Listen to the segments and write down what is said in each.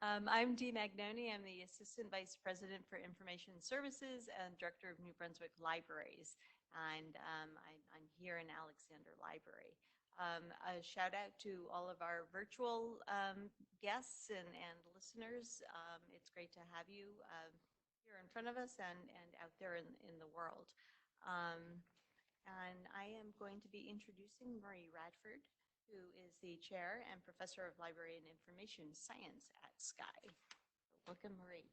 I'm Dee Magnoni. I'm the Assistant Vice President for Information Services and Director of New Brunswick Libraries. And I'm here in Alexander Library. A shout out to all of our virtual guests and listeners. It's great to have you here in front of us and out there in the world. And I am going to be introducing Marie Radford, who is the Chair and Professor of Library and Information Science at SCI. Welcome, Marie.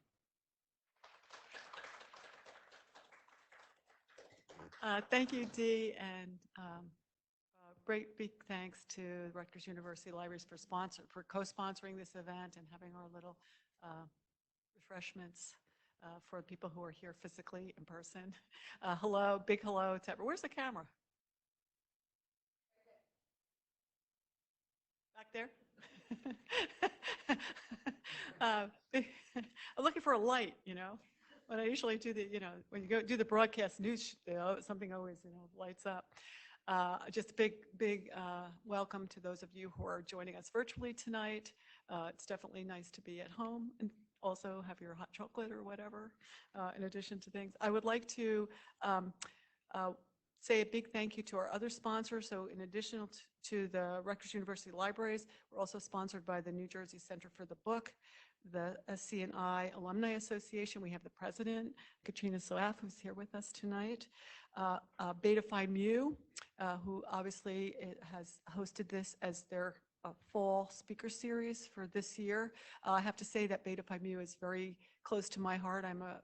Thank you, Dee, and great big thanks to Rutgers University Libraries for co-sponsoring this event and having our little refreshments for people who are here physically in person. Hello, big hello to everyone. Where's the camera? Back there? I'm looking for a light, When I usually do when you go do the broadcast news, something always, lights up. Just a big welcome to those of you who are joining us virtually tonight. It's definitely nice to be at home and also have your hot chocolate or whatever, in addition to things. I would like to say a big thank you to our other sponsors. So in addition to the Rutgers University Libraries, we're also sponsored by the New Jersey Center for the Book, the SC&I Alumni Association. We have the president, Katrina Soaf, who's here with us tonight. Beta Phi Mu, who obviously has hosted this as their fall speaker series for this year. I have to say that Beta Phi Mu is very close to my heart. I'm a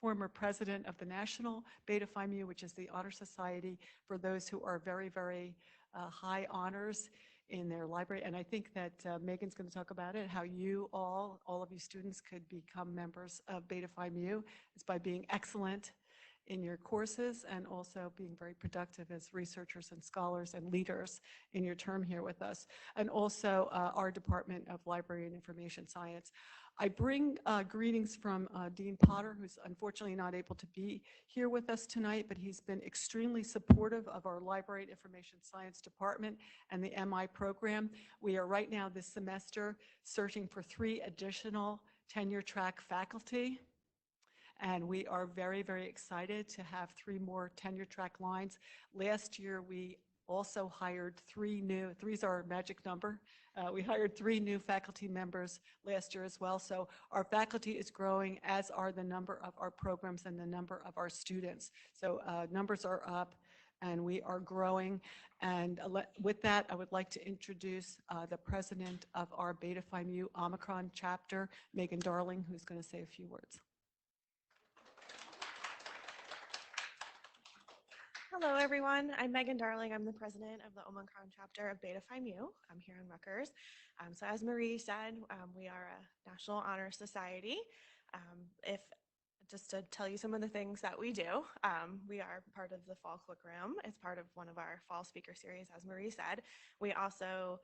former president of the National Beta Phi Mu, which is the honor society for those who are very, very high honors in their library. And I think that Megan's going to talk about it, how you all of you students could become members of Beta Phi Mu is by being excellent in your courses and also being very productive as researchers and scholars and leaders in your term here with us. And also our Department of Library and Information Science. I bring greetings from Dean Potter, who's unfortunately not able to be here with us tonight, but he's been extremely supportive of our Library and Information Science Department and the MI program. We are right now this semester searching for 3 additional tenure track faculty. And we are very, very excited to have 3 more tenure track lines. Last year, we also hired 3 new, 3's our magic number. We hired 3 new faculty members last year as well. So our faculty is growing, as are the number of our programs and the number of our students. So numbers are up and we are growing. And with that, I would like to introduce the president of our Beta Phi Mu Omicron chapter, Megan Darling, who's going to say a few words. Hello, everyone. I'm Megan Darling. I'm the president of the Omicron chapter of Beta Phi Mu. I'm here in Rutgers. So as Marie said, we are a National Honor Society. Just to tell you some of the things that we do, we are part of the Fall Colloquium. It's part of one of our fall speaker series, as Marie said. We also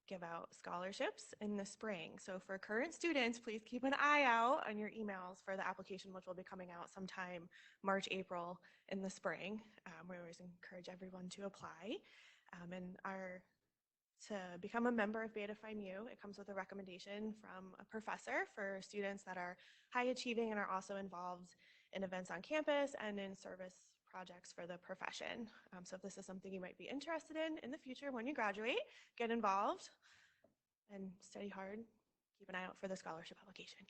give out scholarships in the spring. So for current students, please keep an eye out on your emails for the application, which will be coming out sometime March, April in the spring. We always encourage everyone to apply. To become a member of Beta Phi Mu, it comes with a recommendation from a professor for students that are high achieving and are also involved in events on campus and in service projects for the profession. So if this is something you might be interested in the future when you graduate, get involved and study hard. Keep an eye out for the scholarship application.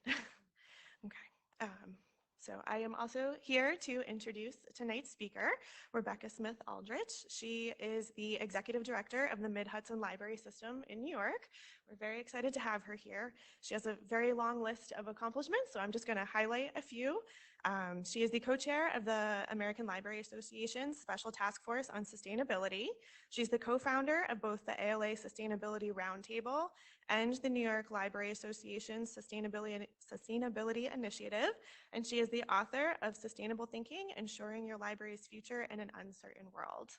Okay. So I am also here to introduce tonight's speaker, Rebecca Smith-Aldrich. She is the executive director of the Mid-Hudson Library System in New York. We're very excited to have her here. She has a very long list of accomplishments, so I'm just going to highlight a few. She is the co-chair of the American Library Association's Special Task Force on Sustainability. She's the co-founder of both the ALA Sustainability Roundtable and the New York Library Association's Sustainability Initiative. And she is the author of Sustainable Thinking, Ensuring Your Library's Future in an Uncertain World.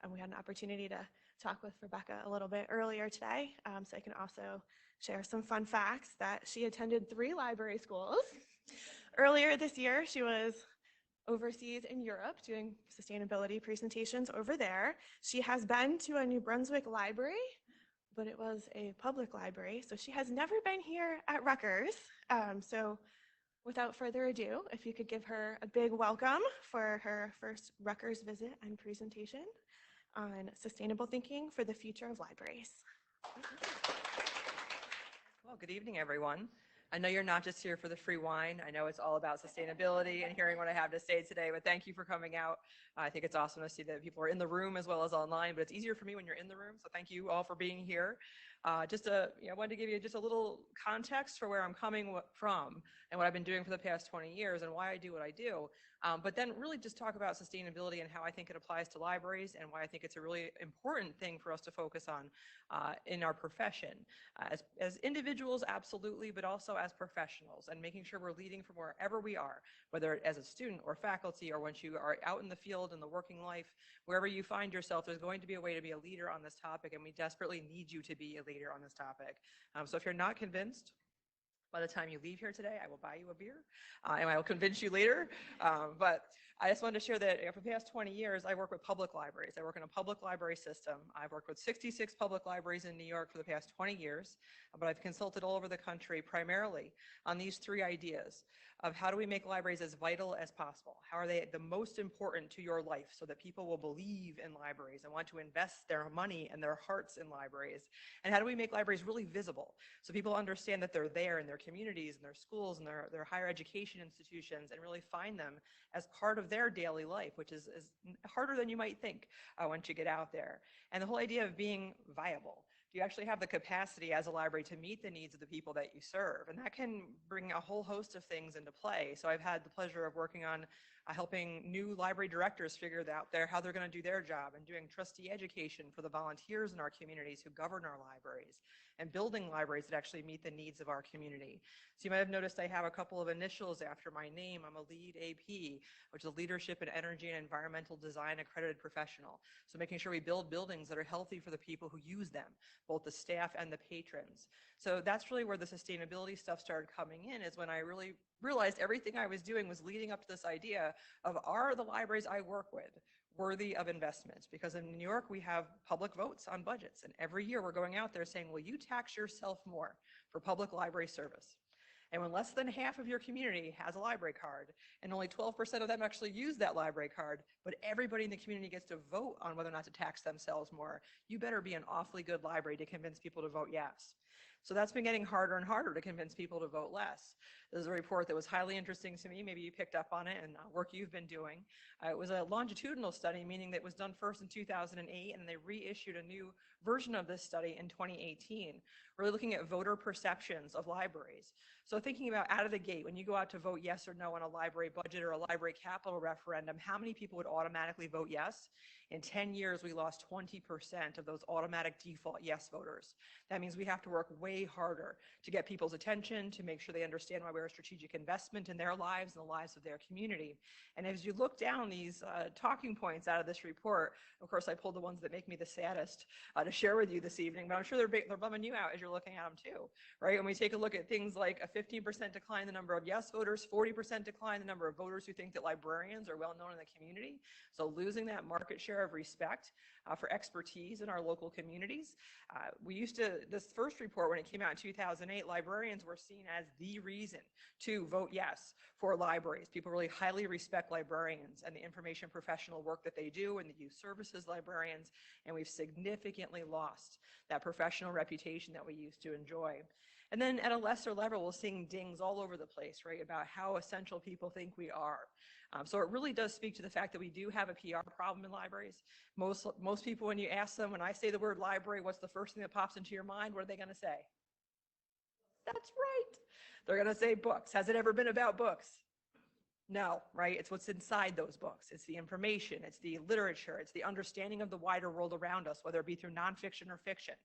And we had an opportunity to talk with Rebecca a little bit earlier today. So I can also share some fun facts that she attended 3 library schools. Earlier this year, she was overseas in Europe doing sustainability presentations over there. She has been to a New Brunswick library but it was a public library. So she has never been here at Rutgers. So without further ado, if you could give her a big welcome for her first Rutgers visit and presentation on sustainable thinking for the future of libraries. Well, good evening, everyone. I know you're not just here for the free wine. I know it's all about sustainability and hearing what I have to say today, but thank you for coming out. I think it's awesome to see that people are in the room as well as online, but it's easier for me when you're in the room, so thank you all for being here. I wanted to give you just a little context for where I'm coming from and what I've been doing for the past 20 years and why I do what I do. But then really just talk about sustainability and how I think it applies to libraries and why I think it's a really important thing for us to focus on in our profession. As individuals, absolutely, but also as professionals and making sure we're leading from wherever we are, whether as a student or faculty or once you are out in the field in the working life, wherever you find yourself, there's going to be a way to be a leader on this topic, and we desperately need you to be a leader on this topic. So if you're not convinced, by the time you leave here today, I will buy you a beer and I will convince you later. But I just wanted to share that for the past 20 years, I work with public libraries. I work in a public library system. I've worked with 66 public libraries in New York for the past 20 years, but I've consulted all over the country primarily on these three ideas of how do we make libraries as vital as possible? How are they the most important to your life so that people will believe in libraries and want to invest their money and their hearts in libraries? And how do we make libraries really visible so people understand that they're there in their communities and their schools and their higher education institutions and really find them as part of their daily life, which is harder than you might think once you get out there. And the whole idea of being viable. Do you actually have the capacity as a library to meet the needs of the people that you serve? And that can bring a whole host of things into play. So I've had the pleasure of working on helping new library directors figure out how they're going to do their job and doing trustee education for the volunteers in our communities who govern our libraries and building libraries that actually meet the needs of our community. So you might have noticed I have a couple of initials after my name. I'm a lead AP, which is a leadership in energy and environmental design accredited professional. So making sure we build buildings that are healthy for the people who use them, both the staff and the patrons. So that's really where the sustainability stuff started coming in, is when I really realized everything I was doing was leading up to this idea of, are the libraries I work with worthy of investments? Because in New York, we have public votes on budgets. And every year we're going out there saying, will you tax yourself more for public library service? And when less than half of your community has a library card and only 12% of them actually use that library card, but everybody in the community gets to vote on whether or not to tax themselves more, you better be an awfully good library to convince people to vote yes. So that's been getting harder and harder to convince people to vote less. There's a report that was highly interesting to me. Maybe you picked up on it and work you've been doing. It was a longitudinal study, meaning that it was done first in 2008, and they reissued a new version of this study in 2018, really looking at voter perceptions of libraries. So thinking about out of the gate, when you go out to vote yes or no on a library budget or a library capital referendum, how many people would automatically vote yes? In 10 years, we lost 20% of those automatic default yes voters. That means we have to work way harder to get people's attention, to make sure they understand why we're a strategic investment in their lives and the lives of their community. And as you look down these talking points out of this report, of course, I pulled the ones that make me the saddest to share with you this evening, but I'm sure they're bumming you out as you're looking at them too, right? When we take a look at things like a 15% decline in the number of yes voters, 40% decline in the number of voters who think that librarians are well known in the community. So losing that market share of respect for expertise in our local communities. This first report, when it came out in 2008, librarians were seen as the reason to vote yes for libraries. People really highly respect librarians and the information professional work that they do and the youth services librarians, and we've significantly lost that professional reputation that we used to enjoy. And then at a lesser level, we're seeing dings all over the place, right, about how essential people think we are. So it really does speak to the fact that we do have a PR problem in libraries. Most people, when you ask them, when I say the word library, what's the first thing that pops into your mind? What are they going to say? That's right. They're going to say books. Has it ever been about books? No, right? It's what's inside those books. It's the information, it's the literature, it's the understanding of the wider world around us, whether it be through nonfiction or fiction.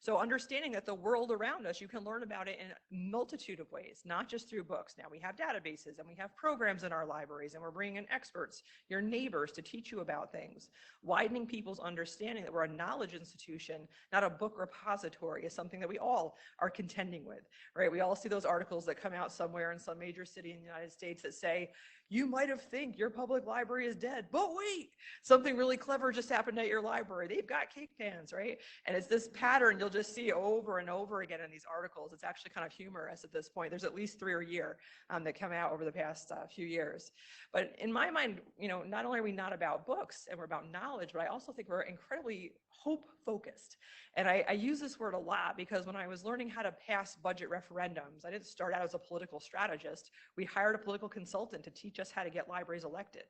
So understanding that the world around us, you can learn about it in a multitude of ways, not just through books. Now we have databases and we have programs in our libraries and we're bringing in experts, your neighbors, to teach you about things. Widening people's understanding that we're a knowledge institution, not a book repository, is something that we all are contending with, right? We all see those articles that come out somewhere in some major city in the United States that say, You might have think your public library is dead, but wait, something really clever just happened at your library. They've got cake pans, right? And it's this pattern you'll just see over and over again in these articles. It's actually kind of humorous at this point. There's at least 3 a year that come out over the past few years. But in my mind, not only are we not about books and we're about knowledge, but I also think we're incredibly hope focused. And I use this word a lot because when I was learning how to pass budget referendums, I didn't start out as a political strategist. We hired a political consultant to teach us how to get libraries elected.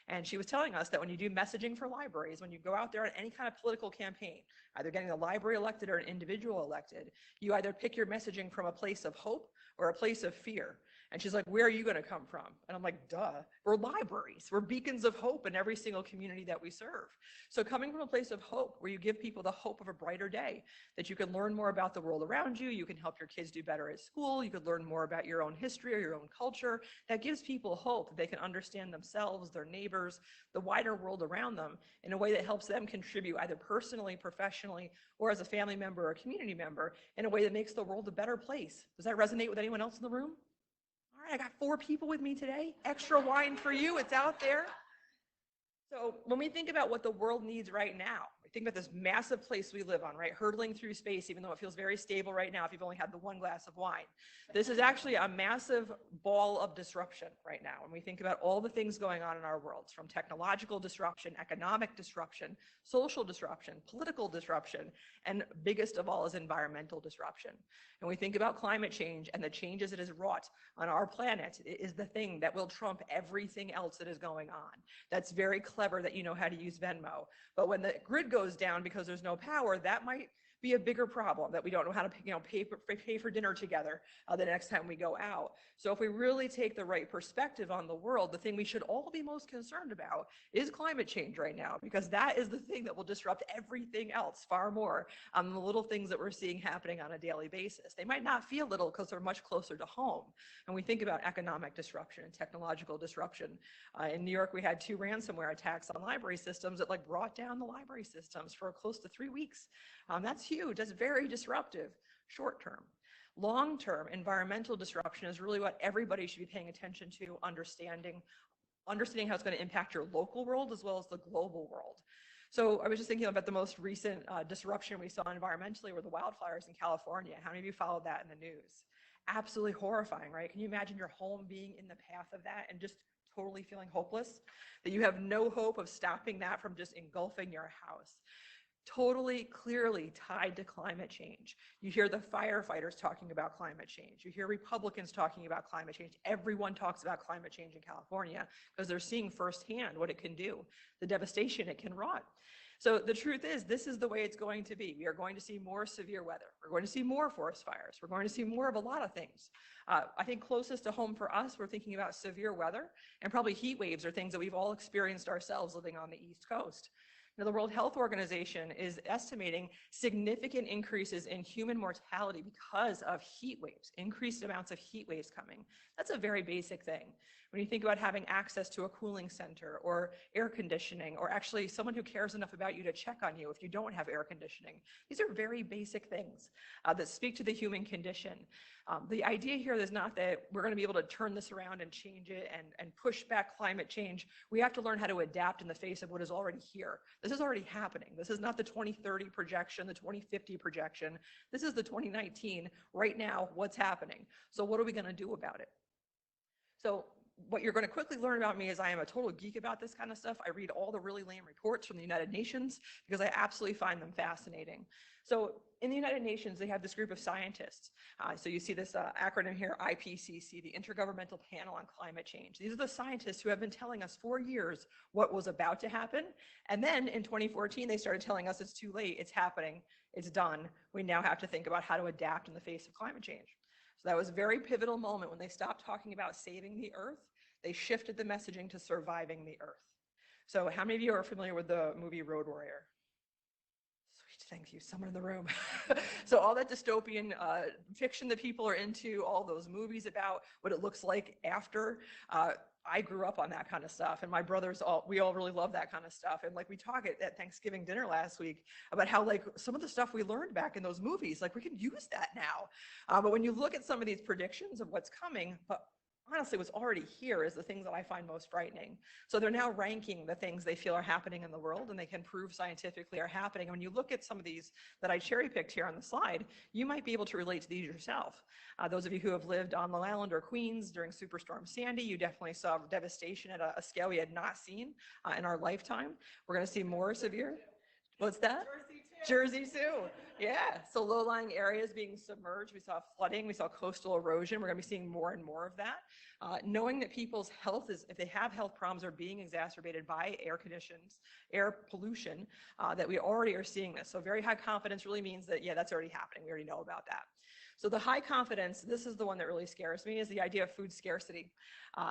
And she was telling us that when you do messaging for libraries, when you go out there on any kind of political campaign, either getting the library elected or an individual elected, you either pick your messaging from a place of hope or a place of fear. And she's like, where are you going to come from? And I'm like, duh, we're libraries. We're beacons of hope in every single community that we serve. So coming from a place of hope, where you give people the hope of a brighter day, that you can learn more about the world around you, you can help your kids do better at school, you could learn more about your own history or your own culture, that gives people hope that they can understand themselves, their neighbors, the wider world around them in a way that helps them contribute either personally, professionally, or as a family member or a community member in a way that makes the world a better place. Does that resonate with anyone else in the room? All right, I got 4 people with me today. Extra wine for you, it's out there. So when we think about what the world needs right now, we think about this massive place we live on, right? Hurtling through space, even though it feels very stable right now if you've only had the 1 glass of wine. This is actually a massive ball of disruption right now. When we think about all the things going on in our worlds, from technological disruption, economic disruption, social disruption, political disruption, and biggest of all is environmental disruption. And we think about climate change and the changes it has wrought on our planet. It is the thing that will trump everything else that is going on. That's very clever that you know how to use Venmo. But when the grid goes down because there's no power, that might be a bigger problem, that we don't know how to pay for dinner together the next time we go out. So if we really take the right perspective on the world, the thing we should all be most concerned about is climate change right now, because that is the thing that will disrupt everything else far more than the little things that we're seeing happening on a daily basis. They might not feel little because they're much closer to home. And we think about economic disruption and technological disruption. In New York, we had 2 ransomware attacks on library systems that brought down the library systems for close to 3 weeks. That's huge. That's very disruptive short term. Long term, environmental disruption is really what everybody should be paying attention to, understanding how it's going to impact your local world as well as the global world. So I was just thinking about the most recent disruption we saw environmentally were the wildfires in California. How many of you followed that in the news? Absolutely horrifying, right? Can you imagine your home being in the path of that and just totally feeling hopeless? That you have no hope of stopping that from just engulfing your house. Totally clearly tied to climate change. You hear the firefighters talking about climate change. You hear Republicans talking about climate change. Everyone talks about climate change in California because they're seeing firsthand what it can do, the devastation it can wrought. So the truth is, this is the way it's going to be. We are going to see more severe weather. We're going to see more forest fires. We're going to see more of a lot of things. I think closest to home for us, we're thinking about severe weather, and probably heat waves are things that we've all experienced ourselves living on the East Coast. Now, the World Health Organization is estimating significant increases in human mortality because of heat waves, increased amounts of heat waves coming. That's a very basic thing. When you think about having access to a cooling center or air conditioning, or actually someone who cares enough about you to check on you if you don't have air conditioning, these are very basic things that speak to the human condition. The idea here is not that we're going to be able to turn this around and change it and push back climate change. We have to learn how to adapt in the face of what is already here. This is already happening. This is not the 2030 projection, the 2050 projection. This is the 2019, right now, what's happening. So what are we going to do about it? So what you're going to quickly learn about me is I am a total geek about this kind of stuff. I read all the really lame reports from the United Nations because I absolutely find them fascinating. So in the United Nations, they have this group of scientists. So you see this acronym here, IPCC, the Intergovernmental Panel on Climate Change. These are the scientists who have been telling us for years what was about to happen. And then in 2014, they started telling us it's too late, it's happening, it's done. We now have to think about how to adapt in the face of climate change. So that was a very pivotal moment when they stopped talking about saving the Earth. They shifted the messaging to surviving the Earth. So how many of you are familiar with the movie Road Warrior? Thank you, someone in the room. So all that dystopian fiction that people are into, all those movies about what it looks like after, I grew up on that kind of stuff, and my brothers, we all really love that kind of stuff. And we talked at Thanksgiving dinner last week about how some of the stuff we learned back in those movies, we can use that now. But when you look at some of these predictions of what's coming, honestly what's already here is the things that I find most frightening. So they're now ranking the things they feel are happening in the world and they can prove scientifically are happening. And when you look at some of these that I cherry picked here on the slide, you might be able to relate to these yourself. Those of you who have lived on Long Island or Queens during Superstorm Sandy, you definitely saw devastation at a scale we had not seen in our lifetime. We're going to see more severe. What's that? Jersey too. Yeah. So low-lying areas being submerged. We saw flooding. We saw coastal erosion. We're going to be seeing more and more of that. Knowing that people's health is, if they have health problems, are being exacerbated by air conditions, air pollution, that we already are seeing this. So very high confidence really means that, yeah, that's already happening. We already know about that. So the high confidence, this is the one that really scares me, is the idea of food scarcity.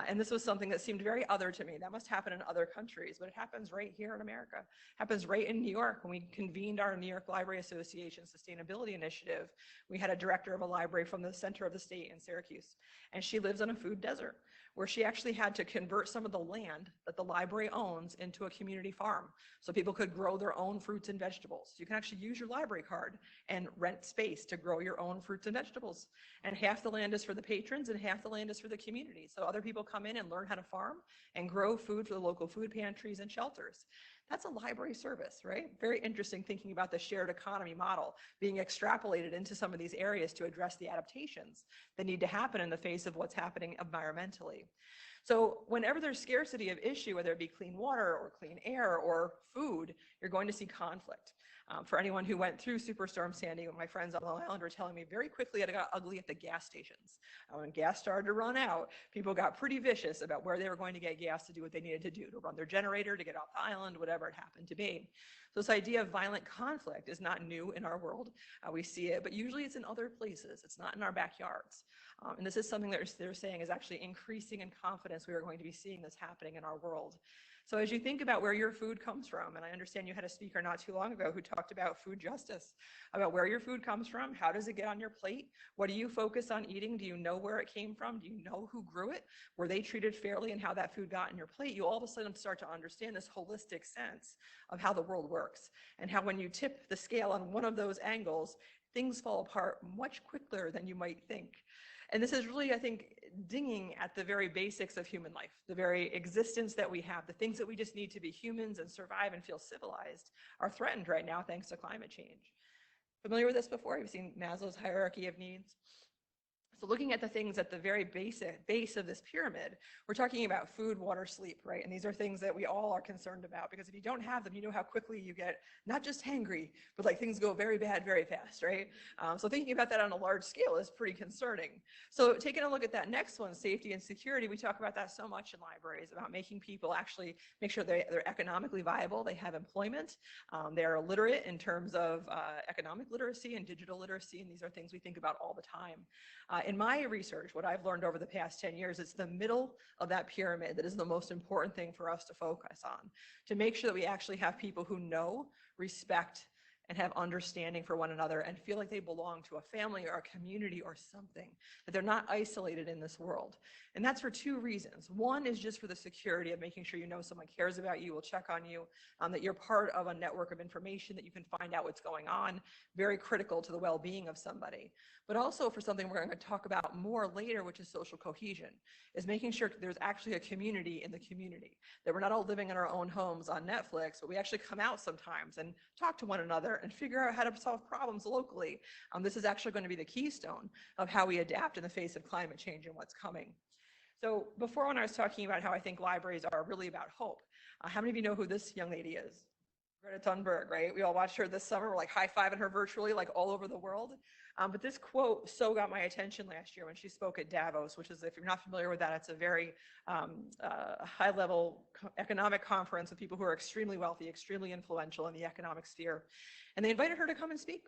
And this was something that seemed very other to me. That must happen in other countries, but it happens right here in America. It happens right in New York. When we convened our New York Library Association Sustainability Initiative, we had a director of a library from the center of the state in Syracuse, and she lives in a food desert where she actually had to convert some of the land that the library owns into a community farm so people could grow their own fruits and vegetables. You can actually use your library card and rent space to grow your own fruits and vegetables. And half the land is for the patrons and half the land is for the community. So other people come in and learn how to farm and grow food for the local food pantries and shelters. That's a library service, right? Very interesting thinking about the shared economy model being extrapolated into some of these areas to address the adaptations that need to happen in the face of what's happening environmentally. So whenever there's scarcity of issue, whether it be clean water or clean air or food, you're going to see conflict. For anyone who went through Superstorm Sandy, my friends on Long Island were telling me very quickly it got ugly at the gas stations. When gas started to run out, people got pretty vicious about where they were going to get gas to do what they needed to do, to run their generator, to get off the island, whatever it happened to be. So this idea of violent conflict is not new in our world. We see it, but usually it's in other places. It's not in our backyards. And this is something that they're saying is actually increasing in confidence. We are going to be seeing this happening in our world. So as you think about where your food comes from, and I understand you had a speaker not too long ago who talked about food justice, about where your food comes from, how does it get on your plate, what do you focus on eating, do you know where it came from, do you know who grew it, were they treated fairly, and how that food got in your plate, you all of a sudden start to understand this holistic sense of how the world works, and how when you tip the scale on one of those angles, things fall apart much quicker than you might think. And this is really, I think, dinging at the very basics of human life, the very existence that we have, the things that we just need to be humans and survive and feel civilized are threatened right now thanks to climate change. Familiar with this before? You've seen Maslow's hierarchy of needs. So looking at the things at the very base of this pyramid, we're talking about food, water, sleep, right? And these are things that we all are concerned about, because if you don't have them, you know how quickly you get not just hangry, but like things go very bad, very fast, right? So thinking about that on a large scale is pretty concerning. So taking a look at that next one, safety and security, we talk about that so much in libraries, about making people actually make sure they're economically viable, they have employment, they're literate in terms of economic literacy and digital literacy, and these are things we think about all the time. In my research, what I've learned over the past 10 years, it's the middle of that pyramid that is the most important thing for us to focus on, to make sure that we actually have people who know, respect, and have understanding for one another and feel like they belong to a family or a community or something, that they're not isolated in this world. And that's for two reasons. One is just for the security of making sure you know someone cares about you, will check on you, that you're part of a network of information, that you can find out what's going on, very critical to the well-being of somebody. But also for something we're going to talk about more later, which is social cohesion, is making sure there's actually a community in the community, that we're not all living in our own homes on Netflix, but we actually come out sometimes and talk to one another and figure out how to solve problems locally. This is actually going to be the keystone of how we adapt in the face of climate change and what's coming. So before, when I was talking about how I think libraries are really about hope, how many of you know who this young lady is? Greta Thunberg, right? We all watched her this summer. We're like high-fiving her virtually, like all over the world. But this quote so got my attention last year when she spoke at Davos, which is, if you're not familiar with that, it's a very high-level economic conference with people who are extremely wealthy, extremely influential in the economic sphere. And they invited her to come and speak.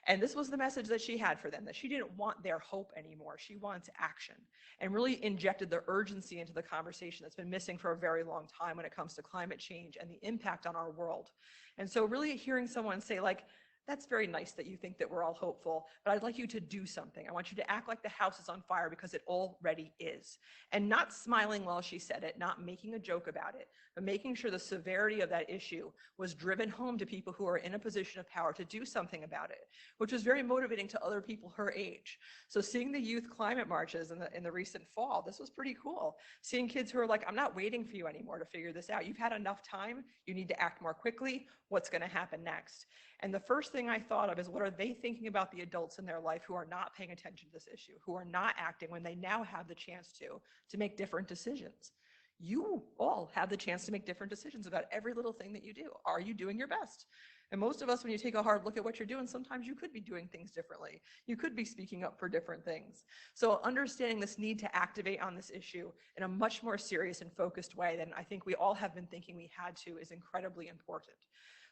And this was the message that she had for them, that she didn't want their hope anymore. She wants action, and really injected the urgency into the conversation that's been missing for a very long time when it comes to climate change and the impact on our world. And so really hearing someone say, like, That's very nice that you think that we're all hopeful, but I'd like you to do something. I want you to act like the house is on fire because it already is. And not smiling while she said it, not making a joke about it, but making sure the severity of that issue was driven home to people who are in a position of power to do something about it, which was very motivating to other people her age. So seeing the youth climate marches in the recent fall, this was pretty cool. Seeing kids who are like, I'm not waiting for you anymore to figure this out. You've had enough time. You need to act more quickly. What's going to happen next? And the first thing I thought of is, what are they thinking about the adults in their life who are not paying attention to this issue, who are not acting when they now have the chance to make different decisions? You all have the chance to make different decisions about every little thing that you do. Are you doing your best? And most of us, when you take a hard look at what you're doing, sometimes you could be doing things differently. You could be speaking up for different things. So understanding this need to activate on this issue in a much more serious and focused way than I think we all have been thinking we had to is incredibly important.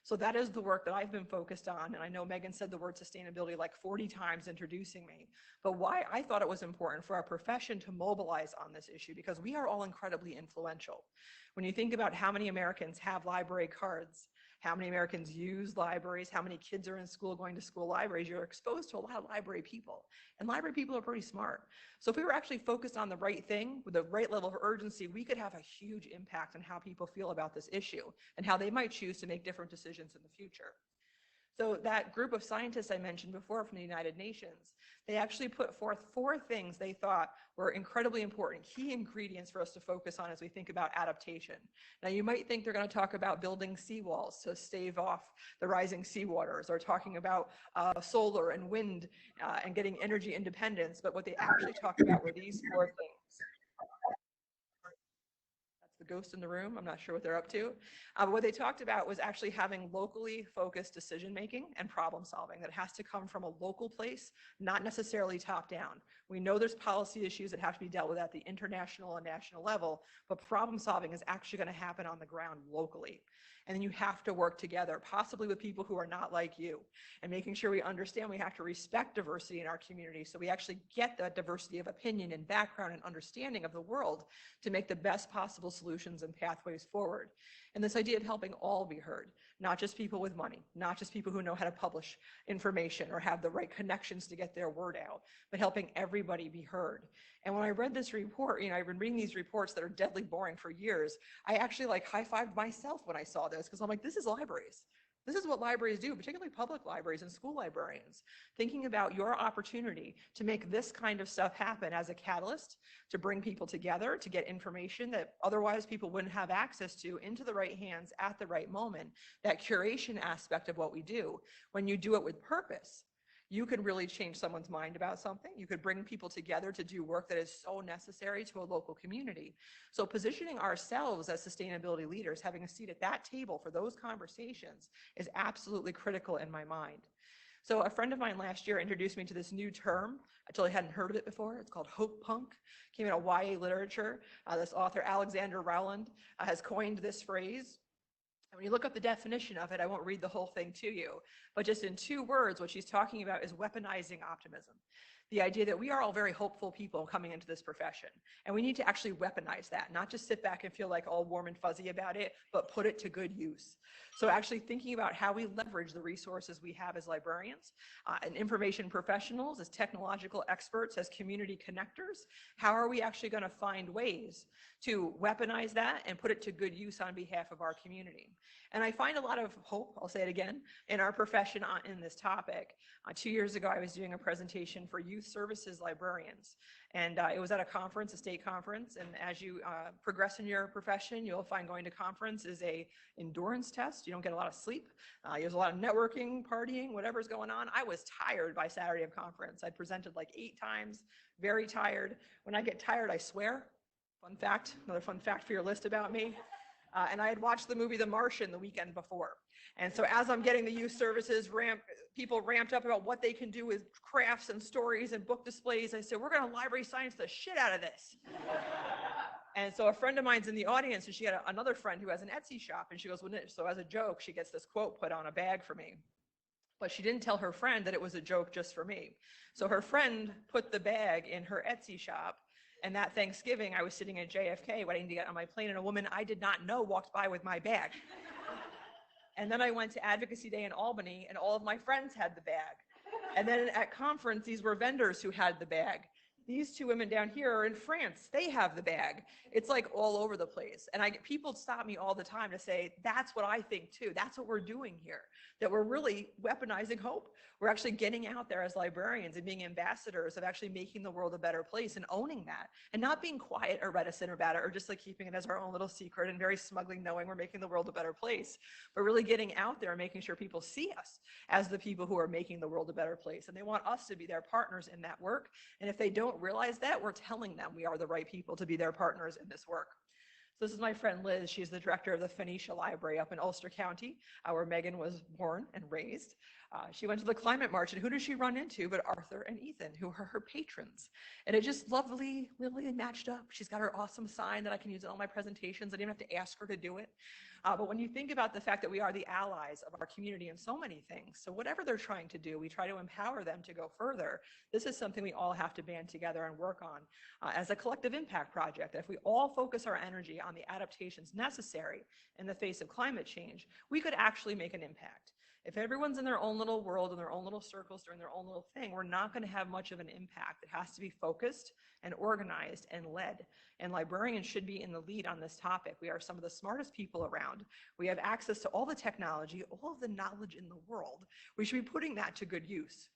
So that is the work that I've been focused on. And I know Megan said the word sustainability like 40 times introducing me, but why I thought it was important for our profession to mobilize on this issue, because we are all incredibly influential. When you think about how many Americans have library cards, how many Americans use libraries, how many kids are in school going to school libraries, you're exposed to a lot of library people. And library people are pretty smart. So if we were actually focused on the right thing with the right level of urgency, we could have a huge impact on how people feel about this issue and how they might choose to make different decisions in the future. So that group of scientists I mentioned before from the United Nations, they actually put forth 4 things they thought were incredibly important, key ingredients for us to focus on as we think about adaptation. Now, you might think they're going to talk about building seawalls to stave off the rising seawaters, or talking about solar and wind and getting energy independence, but what they actually talked about were these 4 things. The ghost in the room. I'm not sure what they're up to. But what they talked about was actually having locally focused decision making and problem solving that has to come from a local place, not necessarily top down. We know there's policy issues that have to be dealt with at the international and national level, but problem solving is actually going to happen on the ground locally. And then you have to work together, possibly with people who are not like you, and making sure we understand we have to respect diversity in our community, so we actually get that diversity of opinion and background and understanding of the world to make the best possible solutions and pathways forward. And this idea of helping all be heard, not just people with money, not just people who know how to publish information or have the right connections to get their word out, but helping everybody be heard. And when I read this report, I've been reading these reports that are deadly boring for years. I actually high-fived myself when I saw this, because I'm like, this is libraries. This is what libraries do, particularly public libraries and school librarians, thinking about your opportunity to make this kind of stuff happen as a catalyst to bring people together, to get information that otherwise people wouldn't have access to into the right hands at the right moment. That curation aspect of what we do, when you do it with purpose, you could really change someone's mind about something. You could bring people together to do work that is so necessary to a local community. So positioning ourselves as sustainability leaders, having a seat at that table for those conversations, is absolutely critical in my mind. So a friend of mine last year introduced me to this new term. I totally hadn't heard of it before. It's called hope punk. Came out of YA literature. This author, Alexander Rowland, has coined this phrase. And when you look up the definition of it, I won't read the whole thing to you, but just in 2 words, what she's talking about is weaponizing optimism. The idea that we are all very hopeful people coming into this profession, and we need to actually weaponize that, not just sit back and feel like all warm and fuzzy about it, but put it to good use. So actually thinking about how we leverage the resources we have as librarians and information professionals, as technological experts, as community connectors, how are we actually going to find ways to weaponize that and put it to good use on behalf of our community? And I find a lot of hope, I'll say it again, in our profession in this topic. 2 years ago, I was doing a presentation for youth services librarians. And it was at a conference, a state conference. And as you progress in your profession, you'll find going to conference is a endurance test. You don't get a lot of sleep. There's a lot of networking, partying, whatever's going on. I was tired by Saturday of conference. I presented like 8 times, very tired. When I get tired, I swear. Fun fact, another fun fact for your list about me. And I had watched the movie The Martian the weekend before. And so as I'm getting the youth services people ramped up about what they can do with crafts and stories and book displays, I said, we're going to library science the shit out of this. And so a friend of mine's in the audience, and she had another friend who has an Etsy shop, and she goes, so as a joke, she gets this quote put on a bag for me. But she didn't tell her friend that it was a joke just for me. So her friend put the bag in her Etsy shop. And that Thanksgiving, I was sitting at JFK waiting to get on my plane, and a woman I did not know walked by with my bag. And then I went to Advocacy Day in Albany, and all of my friends had the bag. And then at conference, these were vendors who had the bag. These two women down here are in France. They have the bag. It's like all over the place. And people stop me all the time to say, that's what I think too. That's what we're doing here, that we're really weaponizing hope. We're actually getting out there as librarians and being ambassadors of actually making the world a better place and owning that, and not being quiet or reticent about it, or just like keeping it as our own little secret and very smugly knowing we're making the world a better place, but really getting out there and making sure people see us as the people who are making the world a better place. And they want us to be their partners in that work. And if they don't realize that, we're telling them we are the right people to be their partners in this work. So this is my friend Liz. She's the director of the Phoenicia Library up in Ulster County, where Megan was born and raised. She went to the climate march, and who does she run into but Arthur and Ethan, who are her patrons. And it just lovely matched up. She's got her awesome sign that I can use in all my presentations. I didn't have to ask her to do it. But when you think about the fact that we are the allies of our community in so many things, so whatever they're trying to do, we try to empower them to go further. This is something we all have to band together and work on as a collective impact project. If we all focus our energy on the adaptations necessary in the face of climate change, we could actually make an impact. If everyone's in their own little world, in their own little circles, doing their own little thing, we're not going to have much of an impact. It has to be focused and organized and led. And librarians should be in the lead on this topic. We are some of the smartest people around. We have access to all the technology, all of the knowledge in the world. We should be putting that to good use.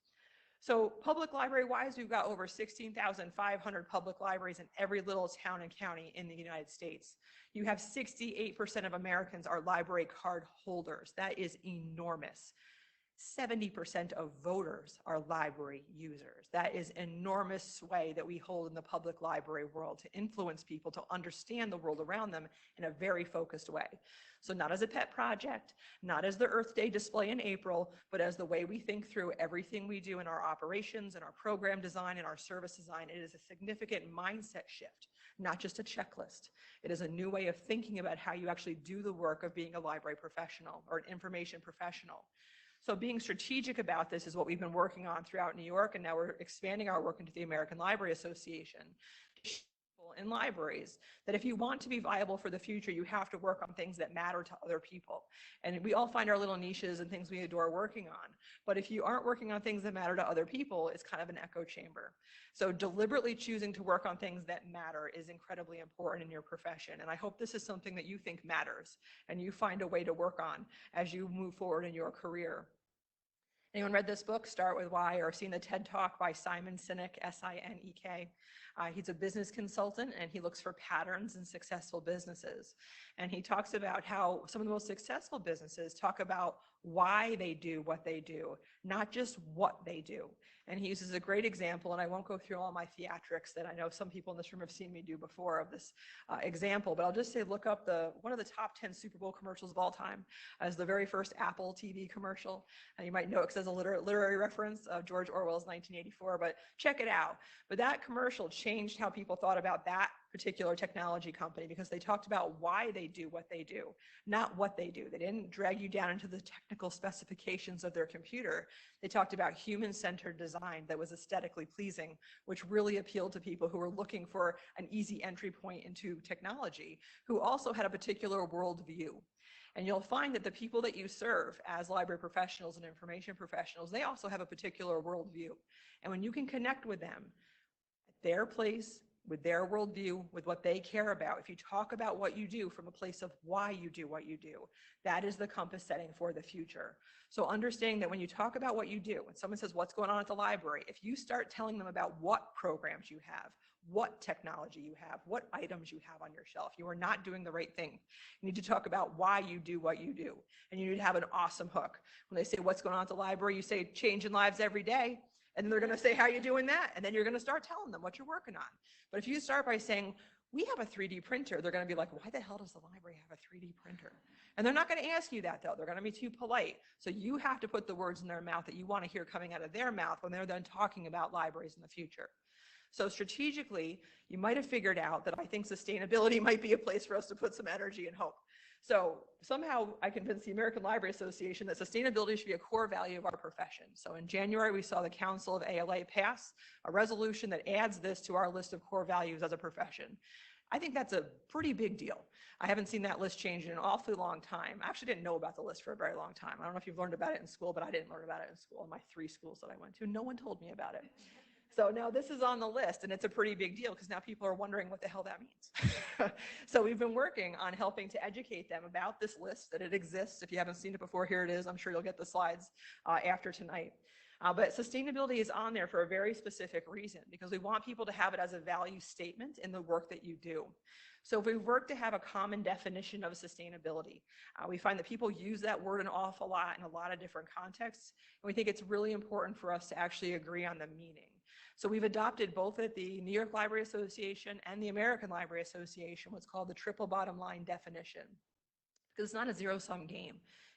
So public library-wise, we've got over 16,500 public libraries in every little town and county in the United States. You have 68% of Americans are library card holders. That is enormous. 70% of voters are library users. That is enormous sway that we hold in the public library world to influence people to understand the world around them in a very focused way. So not as a pet project, not as the Earth Day display in April, but as the way we think through everything we do in our operations and our program design and our service design. It is a significant mindset shift, not just a checklist. It is a new way of thinking about how you actually do the work of being a library professional or an information professional. So being strategic about this is what we've been working on throughout New York, and now we're expanding our work into the American Library Association. In libraries, that if you want to be viable for the future, you have to work on things that matter to other people. And we all find our little niches and things we adore working on. But if you aren't working on things that matter to other people, it's kind of an echo chamber. So deliberately choosing to work on things that matter is incredibly important in your profession. And I hope this is something that you think matters and you find a way to work on as you move forward in your career. Anyone read this book, Start With Why, or seen the TED Talk by Simon Sinek, S-I-N-E-K? He's a business consultant, and he looks for patterns in successful businesses. And he talks about how some of the most successful businesses talk about why they do what they do, not just what they do. And he uses a great example, and I won't go through all my theatrics that I know some people in this room have seen me do before of this example, but I'll just say look up one of the top 10 Super Bowl commercials of all time as the very first Apple TV commercial. And you might know it because it's a literary reference of George Orwell's 1984, but check it out. But that commercial changed how people thought about that particular technology company because they talked about why they do what they do, not what they do. They didn't drag you down into the technical specifications of their computer. They talked about human-centered design that was aesthetically pleasing, which really appealed to people who were looking for an easy entry point into technology, who also had a particular worldview. And you'll find that the people that you serve as library professionals and information professionals, they also have a particular worldview. And when you can connect with them at their place, with their worldview, with what they care about, if you talk about what you do from a place of why you do what you do, that is the compass setting for the future. So understanding that when you talk about what you do, when someone says, what's going on at the library, if you start telling them about what programs you have, what technology you have, what items you have on your shelf, you are not doing the right thing. You need to talk about why you do what you do. And you need to have an awesome hook. When they say, what's going on at the library, you say, changing lives every day. And they're going to say, how are you doing that? And then you're going to start telling them what you're working on. But if you start by saying, we have a 3D printer, they're going to be like, why the hell does the library have a 3D printer? And they're not going to ask you that, though. They're going to be too polite. So you have to put the words in their mouth that you want to hear coming out of their mouth when they're then talking about libraries in the future. So strategically, you might have figured out that I think sustainability might be a place for us to put some energy and hope. So somehow I convinced the American Library Association that sustainability should be a core value of our profession. So in January, we saw the Council of ALA pass a resolution that adds this to our list of core values as a profession. I think that's a pretty big deal. I haven't seen that list change in an awfully long time. I actually didn't know about the list for a very long time. I don't know if you've learned about it in school, but I didn't learn about it in school. In my 3 schools that I went to, no one told me about it. So now this is on the list, and it's a pretty big deal because now people are wondering what the hell that means. So we've been working on helping to educate them about this list, that it exists. If you haven't seen it before, here it is. I'm sure you'll get the slides after tonight. But sustainability is on there for a very specific reason, because we want people to have it as a value statement in the work that you do. So if we work to have a common definition of sustainability, we find that people use that word an awful lot in a lot of different contexts, and we think it's really important for us to actually agree on the meaning. So we've adopted, both at the New York Library Association and the American Library Association, what's called the triple bottom line definition, because it's not a zero-sum game.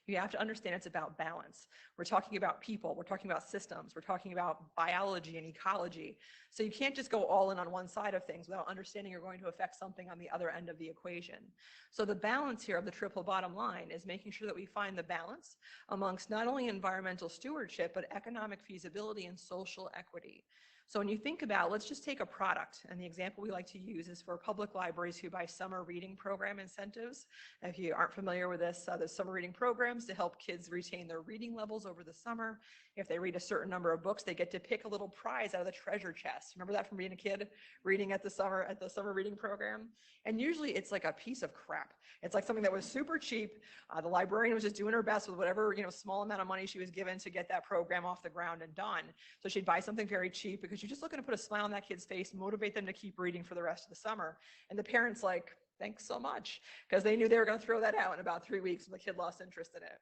You have to understand it's about balance. We're talking about people, we're talking about systems, we're talking about biology and ecology. So you can't just go all in on one side of things without understanding you're going to affect something on the other end of the equation. So the balance here of the triple bottom line is making sure that we find the balance amongst not only environmental stewardship, but economic feasibility and social equity. So when you think about, let's just take a product, and the example we like to use is for public libraries who buy summer reading program incentives. If you aren't familiar with this, there's summer reading programs to help kids retain their reading levels over the summer. If they read a certain number of books, they get to pick a little prize out of the treasure chest. Remember that from being a kid, reading at the summer reading program? And usually it's like a piece of crap. It's like something that was super cheap. The librarian was just doing her best with whatever, small amount of money she was given to get that program off the ground and done. So she'd buy something very cheap because you're just looking to put a smile on that kid's face, motivate them to keep reading for the rest of the summer. And the parents like, thanks so much, because they knew they were going to throw that out in about 3 weeks and the kid lost interest in it.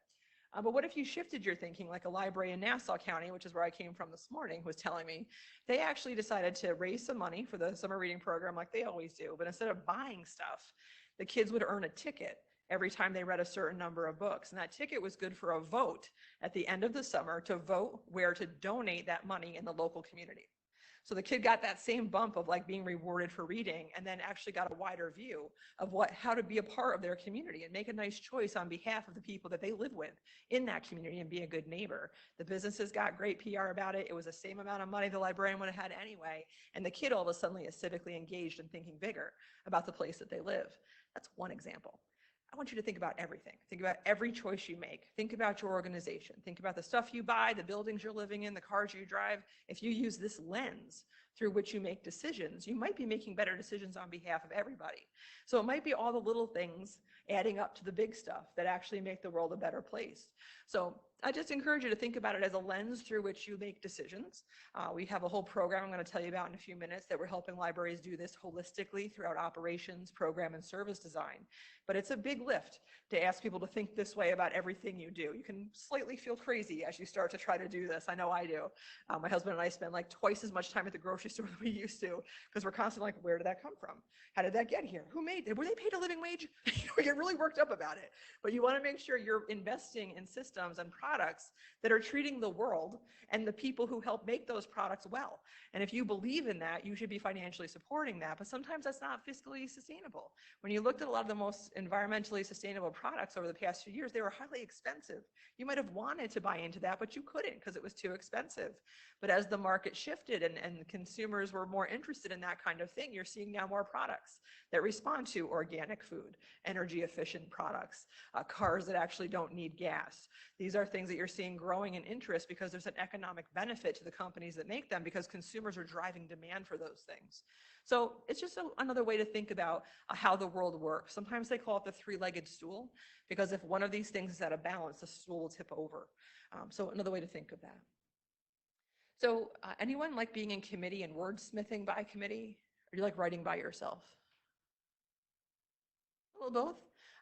But what if you shifted your thinking, like a library in Nassau County, which is where I came from this morning, was telling me they actually decided to raise some money for the summer reading program like they always do, but instead of buying stuff, the kids would earn a ticket every time they read a certain number of books. And that ticket was good for a vote at the end of the summer to vote where to donate that money in the local community. So the kid got that same bump of like being rewarded for reading, and then actually got a wider view of how to be a part of their community and make a nice choice on behalf of the people that they live with in that community and be a good neighbor. The businesses got great PR about it. It was the same amount of money the librarian would have had anyway. And the kid all of a sudden is civically engaged and thinking bigger about the place that they live. That's one example. I want you to think about everything. Think about every choice you make. Think about your organization. Think about the stuff you buy, the buildings you're living in, the cars you drive. If you use this lens through which you make decisions, you might be making better decisions on behalf of everybody. So it might be all the little things adding up to the big stuff that actually make the world a better place. So I just encourage you to think about it as a lens through which you make decisions. We have a whole program I'm going to tell you about in a few minutes that we're helping libraries do this holistically throughout operations, program, and service design. But it's a big lift to ask people to think this way about everything you do. You can slightly feel crazy as you start to try to do this. I know I do. My husband and I spend like twice as much time at the grocery store than we used to, because we're constantly like, where did that come from? How did that get here? Who made it? Were they paid a living wage? We get really worked up about it. But you want to make sure you're investing in systems and products that are treating the world and the people who help make those products well. And if you believe in that, you should be financially supporting that. But sometimes that's not fiscally sustainable. When you looked at a lot of the most environmentally sustainable products over the past few years, they were highly expensive. You might have wanted to buy into that, but you couldn't because it was too expensive. But as the market shifted and consumers were more interested in that kind of thing, you're seeing now more products that respond to organic food, energy efficient products, cars that actually don't need gas. These are things that you're seeing growing in interest because there's an economic benefit to the companies that make them, because consumers are driving demand for those things. So it's just another way to think about how the world works. Sometimes they call it the three-legged stool, because if one of these things is out of balance, the stool will tip over. So another way to think of that. So anyone like being in committee and wordsmithing by committee? Or do you like writing by yourself? A little both.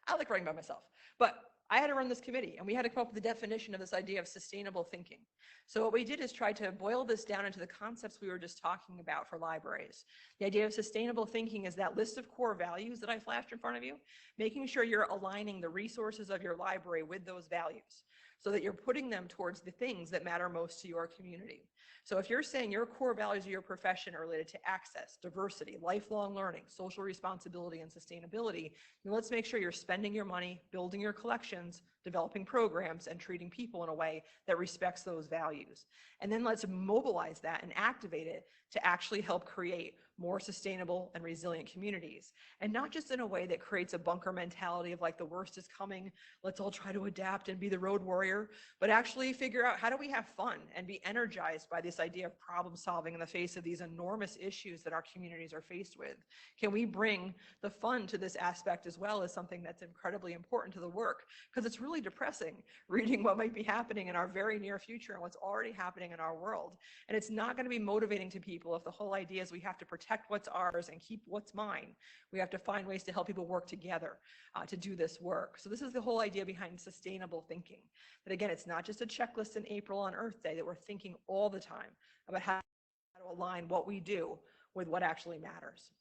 I like writing by myself, but I had to run this committee and we had to come up with the definition of this idea of sustainable thinking. So what we did is try to boil this down into the concepts we were just talking about for libraries. The idea of sustainable thinking is that list of core values that I flashed in front of you, making sure you're aligning the resources of your library with those values so that you're putting them towards the things that matter most to your community. So if you're saying your core values of your profession are related to access, diversity, lifelong learning, social responsibility, and sustainability, then let's make sure you're spending your money, building your collections, developing programs, and treating people in a way that respects those values. And then let's mobilize that and activate it to actually help create more sustainable and resilient communities. And not just in a way that creates a bunker mentality of like the worst is coming, let's all try to adapt and be the road warrior, but actually figure out how do we have fun and be energized by this idea of problem solving in the face of these enormous issues that our communities are faced with. Can we bring the fun to this aspect as well as something that's incredibly important to the work? Because it's really depressing reading what might be happening in our very near future and what's already happening in our world. And it's not going to be motivating to people if the whole idea is we have to protect what's ours and keep what's mine. We have to find ways to help people work together to do this work. So this is the whole idea behind sustainable thinking. That again, it's not just a checklist in April on Earth Day, that we're thinking all the time about how to align what we do with what actually matters.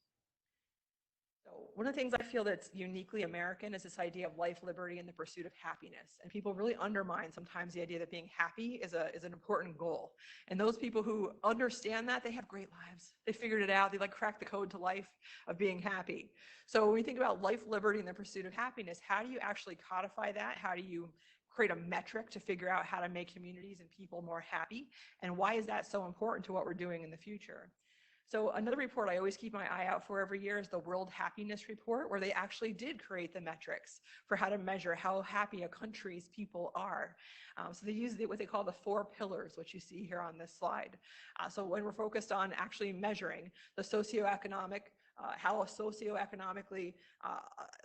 So one of the things I feel that's uniquely American is this idea of life, liberty, and the pursuit of happiness. And people really undermine sometimes the idea that being happy is an important goal. And those people who understand that, they have great lives. They figured it out. They like crack the code to life of being happy. So when we think about life, liberty, and the pursuit of happiness, how do you actually codify that? How do you create a metric to figure out how to make communities and people more happy? And why is that so important to what we're doing in the future? So another report I always keep my eye out for every year is the World Happiness Report, where they actually did create the metrics for how to measure how happy a country's people are. So they use what they call the 4 pillars, which you see here on this slide. So when we're focused on actually measuring the socioeconomic, how socioeconomically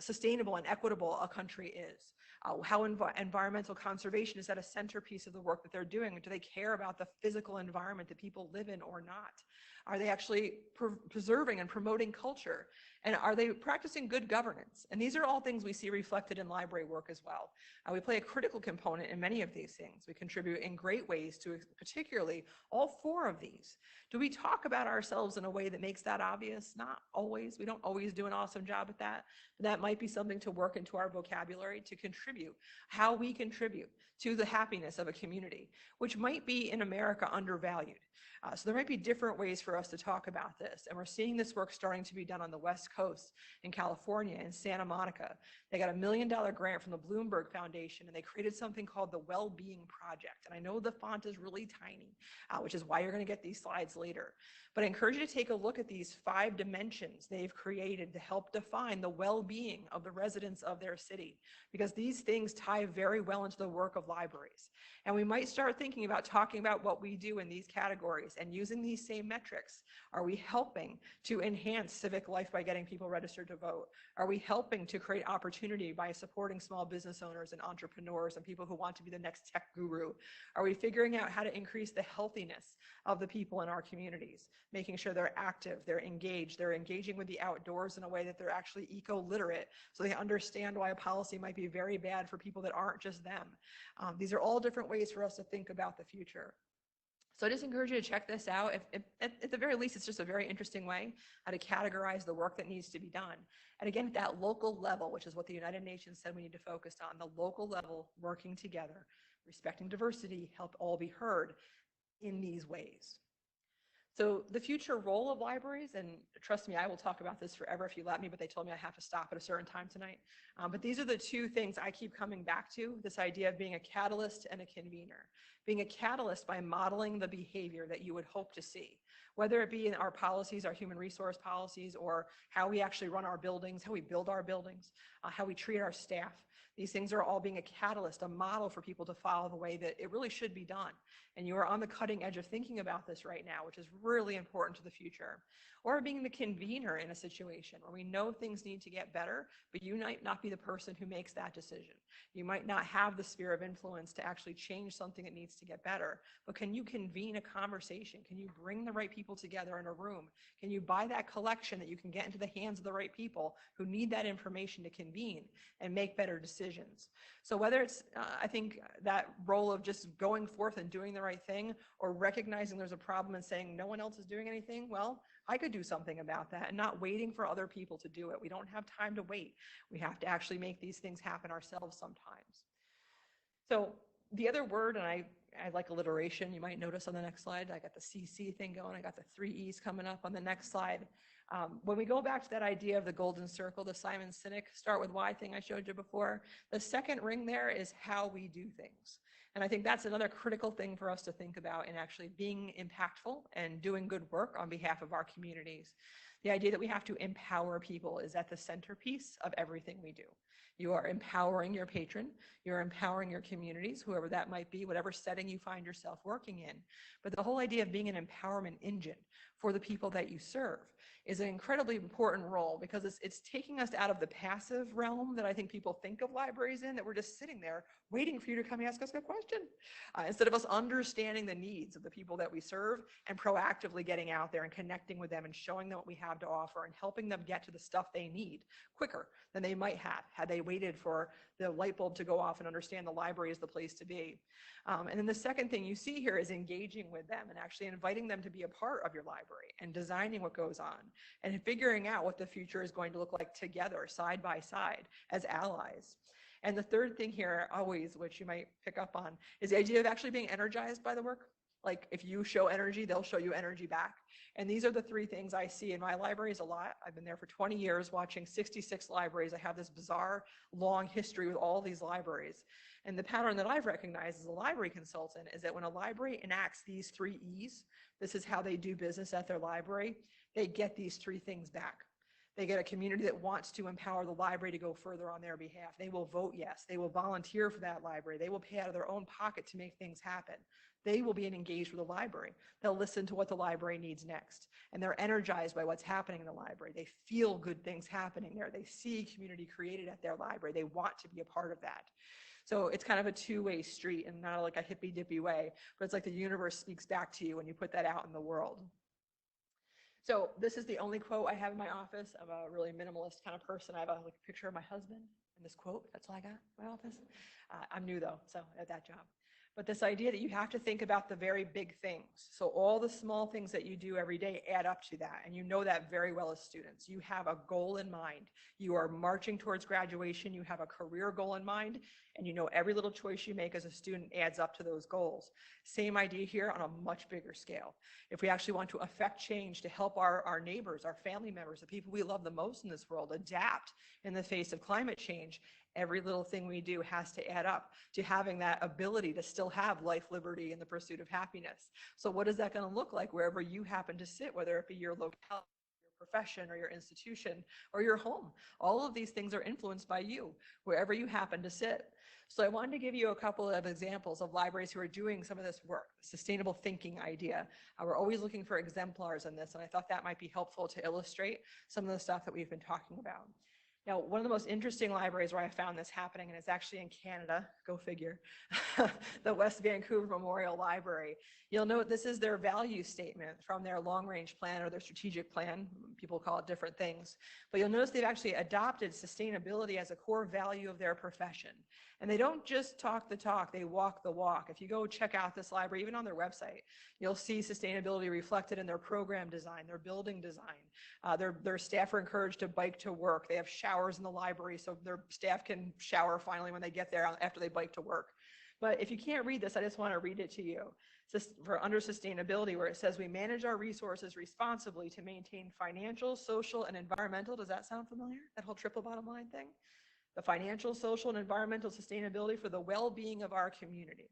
sustainable and equitable a country is. How environmental conservation is at a centerpiece of the work that they're doing. Do they care about the physical environment that people live in or not? Are they actually preserving and promoting culture? And are they practicing good governance? And these are all things we see reflected in library work as well. We play a critical component in many of these things. We contribute in great ways to particularly all 4 of these. Do we talk about ourselves in a way that makes that obvious? Not always. We don't always do an awesome job at that. But that might be something to work into our vocabulary to contribute, how we contribute to the happiness of a community, which might be in America undervalued. So there might be different ways for us to talk about this. And we're seeing this work starting to be done on the West Coast, in California, in Santa Monica. They got $1 million grant from the Bloomberg Foundation, and they created something called the WellBeing Project. And I know the font is really tiny, which is why you're going to get these slides later. But I encourage you to take a look at these 5 dimensions they've created to help define the well-being of the residents of their city, because these things tie very well into the work of libraries. And we might start thinking about talking about what we do in these categories and using these same metrics. Are we helping to enhance civic life by getting people registered to vote? Are we helping to create opportunity by supporting small business owners and entrepreneurs and people who want to be the next tech guru? Are we figuring out how to increase the healthiness of the people in our communities, making sure they're active, they're engaged, they're engaging with the outdoors in a way that they're actually eco-literate, so they understand why a policy might be very bad for people that aren't just them? These are all different ways for us to think about the future. So I just encourage you to check this out. At the very least, it's just a very interesting way how to categorize the work that needs to be done. And again, at that local level, which is what the United Nations said we need to focus on, the local level, working together, respecting diversity, help all be heard in these ways. So the future role of libraries, and trust me, I will talk about this forever if you let me, but they told me I have to stop at a certain time tonight. But these are the 2 things I keep coming back to, this idea of being a catalyst and a convener. Being a catalyst by modeling the behavior that you would hope to see, whether it be in our policies, our human resource policies, or how we actually run our buildings, how we build our buildings, how we treat our staff. These things are all being a catalyst, a model for people to follow the way that it really should be done. And you are on the cutting edge of thinking about this right now, which is really important to the future. Or being the convener in a situation where we know things need to get better, but you might not be the person who makes that decision. You might not have the sphere of influence to actually change something that needs to get better, but can you convene a conversation? Can you bring the right people together in a room? Can you buy that collection that you can get into the hands of the right people who need that information to convene and make better decisions? So whether it's, I think, that role of just going forth and doing the right thing, or recognizing there's a problem and saying no one else is doing anything, well, I could do something about that, and not waiting for other people to do it. We don't have time to wait. We have to actually make these things happen ourselves sometimes. So the other word, and I like alliteration, you might notice on the next slide, I got the CC thing going, I got the 3 E's coming up on the next slide. When we go back to that idea of the golden circle, the Simon Sinek start with why thing I showed you before, the second ring there is how we do things. And I think that's another critical thing for us to think about in actually being impactful and doing good work on behalf of our communities. The idea that we have to empower people is at the centerpiece of everything we do. You are empowering your patron, you're empowering your communities, whoever that might be, whatever setting you find yourself working in. But the whole idea of being an empowerment engine for the people that you serve is an incredibly important role, because it's taking us out of the passive realm that I think people think of libraries in, that we're just sitting there waiting for you to come ask us a question, instead of us understanding the needs of the people that we serve and proactively getting out there and connecting with them and showing them what we have to offer and helping them get to the stuff they need quicker than they might have had they waited for the light bulb to go off and understand the library is the place to be. And then the second thing you see here is engaging with them and actually inviting them to be a part of your library and designing what goes on and figuring out what the future is going to look like together, side by side, as allies. And the third thing here, always, which you might pick up on, is the idea of actually being energized by the work. Like, if you show energy, they'll show you energy back. And these are the three things I see in my libraries a lot. I've been there for 20 years watching 66 libraries. I have this bizarre long history with all these libraries. And the pattern that I've recognized as a library consultant is that when a library enacts these 3 E's, this is how they do business at their library, they get these 3 things back. They get a community that wants to empower the library to go further on their behalf. They will vote yes. They will volunteer for that library. They will pay out of their own pocket to make things happen. They will be engaged with the library. They'll listen to what the library needs next. And they're energized by what's happening in the library. They feel good things happening there. They see community created at their library. They want to be a part of that. So it's kind of a two-way street, and not like a hippy-dippy way, but it's like the universe speaks back to you when you put that out in the world. So this is the only quote I have in my office. I'm a really minimalist kind of person. I have a picture of my husband and this quote. That's all I got in my office. I'm new though, so at that job. But this idea that you have to think about the very big things. So all the small things that you do every day add up to that. And you know that very well as students. You have a goal in mind. You are marching towards graduation. You have a career goal in mind. And you know every little choice you make as a student adds up to those goals. Same idea here on a much bigger scale. If we actually want to affect change to help our neighbors, our family members, the people we love the most in this world adapt in the face of climate change, every little thing we do has to add up to having that ability to still have life, liberty, and the pursuit of happiness. So what is that going to look like wherever you happen to sit, whether it be your locale, your profession, or your institution, or your home? All of these things are influenced by you, wherever you happen to sit. So I wanted to give you a couple of examples of libraries who are doing some of this work, sustainable thinking idea. We're always looking for exemplars in this, and I thought that might be helpful to illustrate some of the stuff that we've been talking about. Now, one of the most interesting libraries where I found this happening, and it's actually in Canada, go figure, the West Vancouver Memorial Library. You'll note this is their value statement from their long-range plan or their strategic plan. People call it different things. But you'll notice they've actually adopted sustainability as a core value of their profession. And they don't just talk the talk, they walk the walk. If you go check out this library, even on their website, you'll see sustainability reflected in their program design, their building design. Their staff are encouraged to bike to work. They have showers in the library so their staff can shower finally when they get there after they bike to work. But if you can't read this, I just want to read it to you. For under sustainability, where it says we manage our resources responsibly to maintain financial, social, and environmental. Does that sound familiar? That whole triple bottom line thing? The financial, social, and environmental sustainability for the well-being of our community.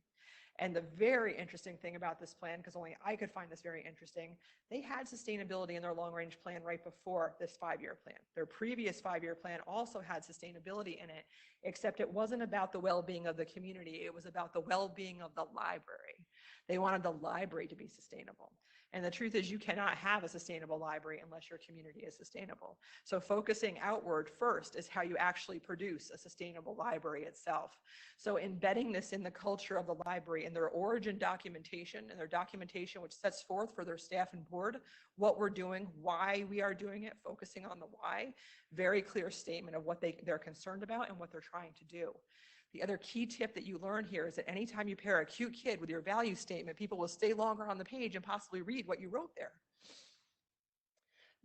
And the very interesting thing about this plan, because only I could find this very interesting, they had sustainability in their long-range plan right before this 5-year plan. Their previous 5-year plan also had sustainability in it, except it wasn't about the well-being of the community. It was about the well-being of the library. They wanted the library to be sustainable. And the truth is you cannot have a sustainable library unless your community is sustainable. So focusing outward first is how you actually produce a sustainable library itself. So embedding this in the culture of the library, in their origin documentation, and their documentation which sets forth for their staff and board what we're doing, why we are doing it, focusing on the why, very clear statement of what they're concerned about and what they're trying to do. The other key tip that you learn here is that anytime you pair a cute kid with your value statement, people will stay longer on the page and possibly read what you wrote there.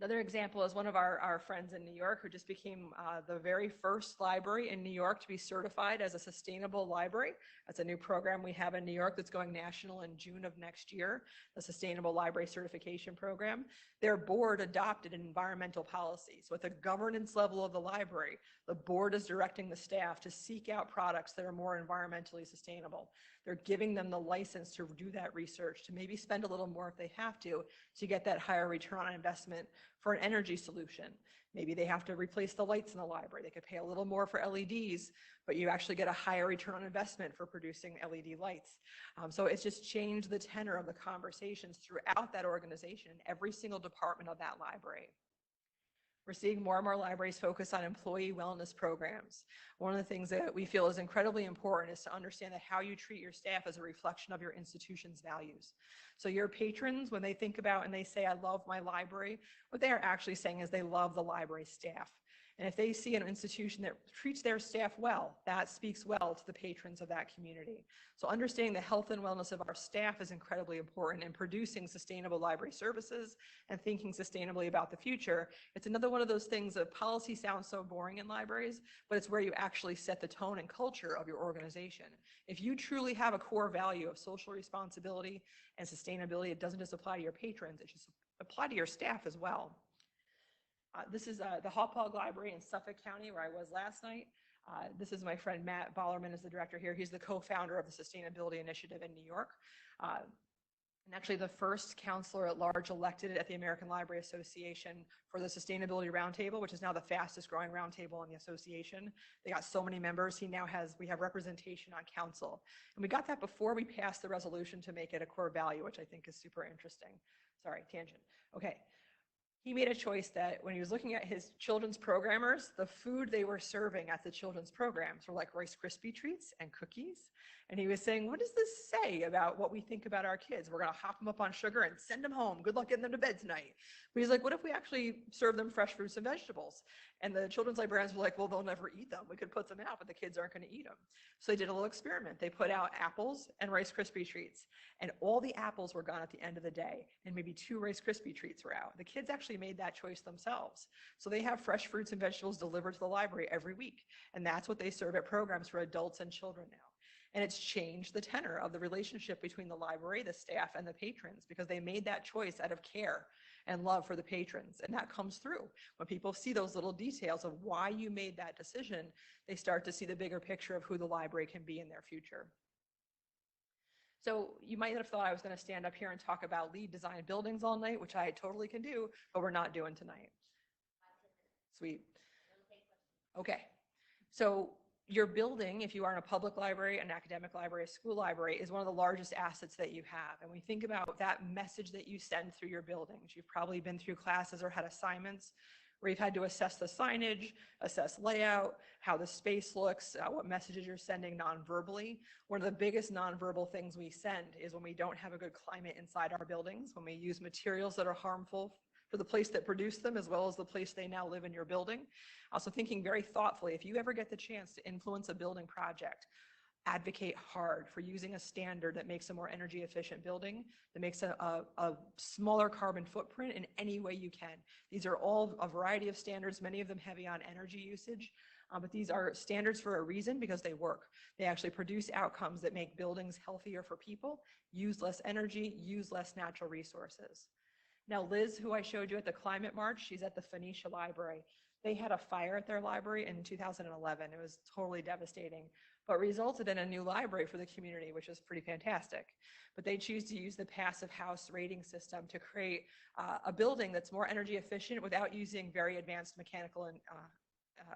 Another example is one of our friends in New York who just became the very first library in New York to be certified as a sustainable library. That's a new program we have in New York that's going national in June of next year, the Sustainable Library Certification Program. Their board adopted an environmental policy. So at the governance level of the library, the board is directing the staff to seek out products that are more environmentally sustainable. They're giving them the license to do that research, to maybe spend a little more if they have to get that higher return on investment for an energy solution. Maybe they have to replace the lights in the library. They could pay a little more for LEDs, but you actually get a higher return on investment for producing LED lights. So it's just changed the tenor of the conversations throughout that organization, every single department of that library. We're seeing more and more libraries focus on employee wellness programs. One of the things that we feel is incredibly important is to understand that how you treat your staff is a reflection of your institution's values. So your patrons, when they think about and they say, I love my library, what they are actually saying is they love the library staff. And if they see an institution that treats their staff well, that speaks well to the patrons of that community. So understanding the health and wellness of our staff is incredibly important in producing sustainable library services and thinking sustainably about the future. It's another one of those things that policy sounds so boring in libraries, but it's where you actually set the tone and culture of your organization. If you truly have a core value of social responsibility and sustainability, it doesn't just apply to your patrons, it should apply to your staff as well. This is the Hauppauge Library in Suffolk County, where I was last night. This is my friend Matt Bollerman is the director here. He's the co-founder of the Sustainability Initiative in New York. And actually the first counselor at large elected at the American Library Association for the Sustainability Roundtable, which is now the fastest growing roundtable in the association. They got so many members. We have representation on council. And we got that before we passed the resolution to make it a core value, which I think is super interesting. Sorry, tangent. Okay. He made a choice that when he was looking at his children's programmers, the food they were serving at the children's programs were like Rice Krispie treats and cookies. And he was saying, what does this say about what we think about our kids? We're going to hop them up on sugar and send them home. Good luck getting them to bed tonight. But he's like, what if we actually serve them fresh fruits and vegetables? And the children's librarians were like, well, they'll never eat them. We could put them out, but the kids aren't going to eat them. So they did a little experiment. They put out apples and Rice Krispie treats, and all the apples were gone at the end of the day, and maybe 2 Rice Krispie treats were out. The kids actually made that choice themselves. So they have fresh fruits and vegetables delivered to the library every week, and that's what they serve at programs for adults and children now. And it's changed the tenor of the relationship between the library, the staff, and the patrons, because they made that choice out of care and love for the patrons. And that comes through. When people see those little details of why you made that decision, they start to see the bigger picture of who the library can be in their future. So you might have thought I was going to stand up here and talk about LEED design buildings all night, which I totally can do, but we're not doing tonight. Sweet. Okay. So your building, if you are in a public library, an academic library, a school library, is one of the largest assets that you have. And we think about that message that you send through your buildings. You've probably been through classes or had assignments where you've had to assess the signage, assess layout, how the space looks, what messages you're sending non-verbally. One of the biggest non-verbal things we send is when we don't have a good climate inside our buildings, when we use materials that are harmful for the place that produced them, as well as the place they now live in your building. Also thinking very thoughtfully, if you ever get the chance to influence a building project, advocate hard for using a standard that makes a more energy efficient building, that makes a smaller carbon footprint in any way you can. These are all a variety of standards, many of them heavy on energy usage, but these are standards for a reason because they work. They actually produce outcomes that make buildings healthier for people, use less energy, use less natural resources. Now, Liz, who I showed you at the climate march, she's at the Phoenicia Library. They had a fire at their library in 2011. It was totally devastating, but resulted in a new library for the community, which is pretty fantastic. But they choose to use the passive house rating system to create a building that's more energy efficient without using very advanced mechanical and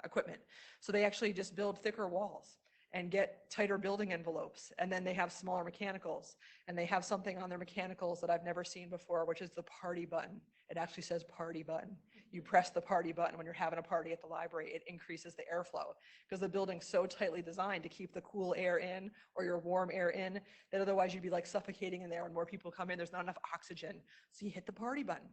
equipment. So they actually just build thicker walls and get tighter building envelopes. And then they have smaller mechanicals, and they have something on their mechanicals that I've never seen before, which is the party button. It actually says party button. You press the party button when you're having a party at the library, it increases the airflow because the building's so tightly designed to keep the cool air in or your warm air in that otherwise you'd be like suffocating in there. When more people come in, there's not enough oxygen. So you hit the party button.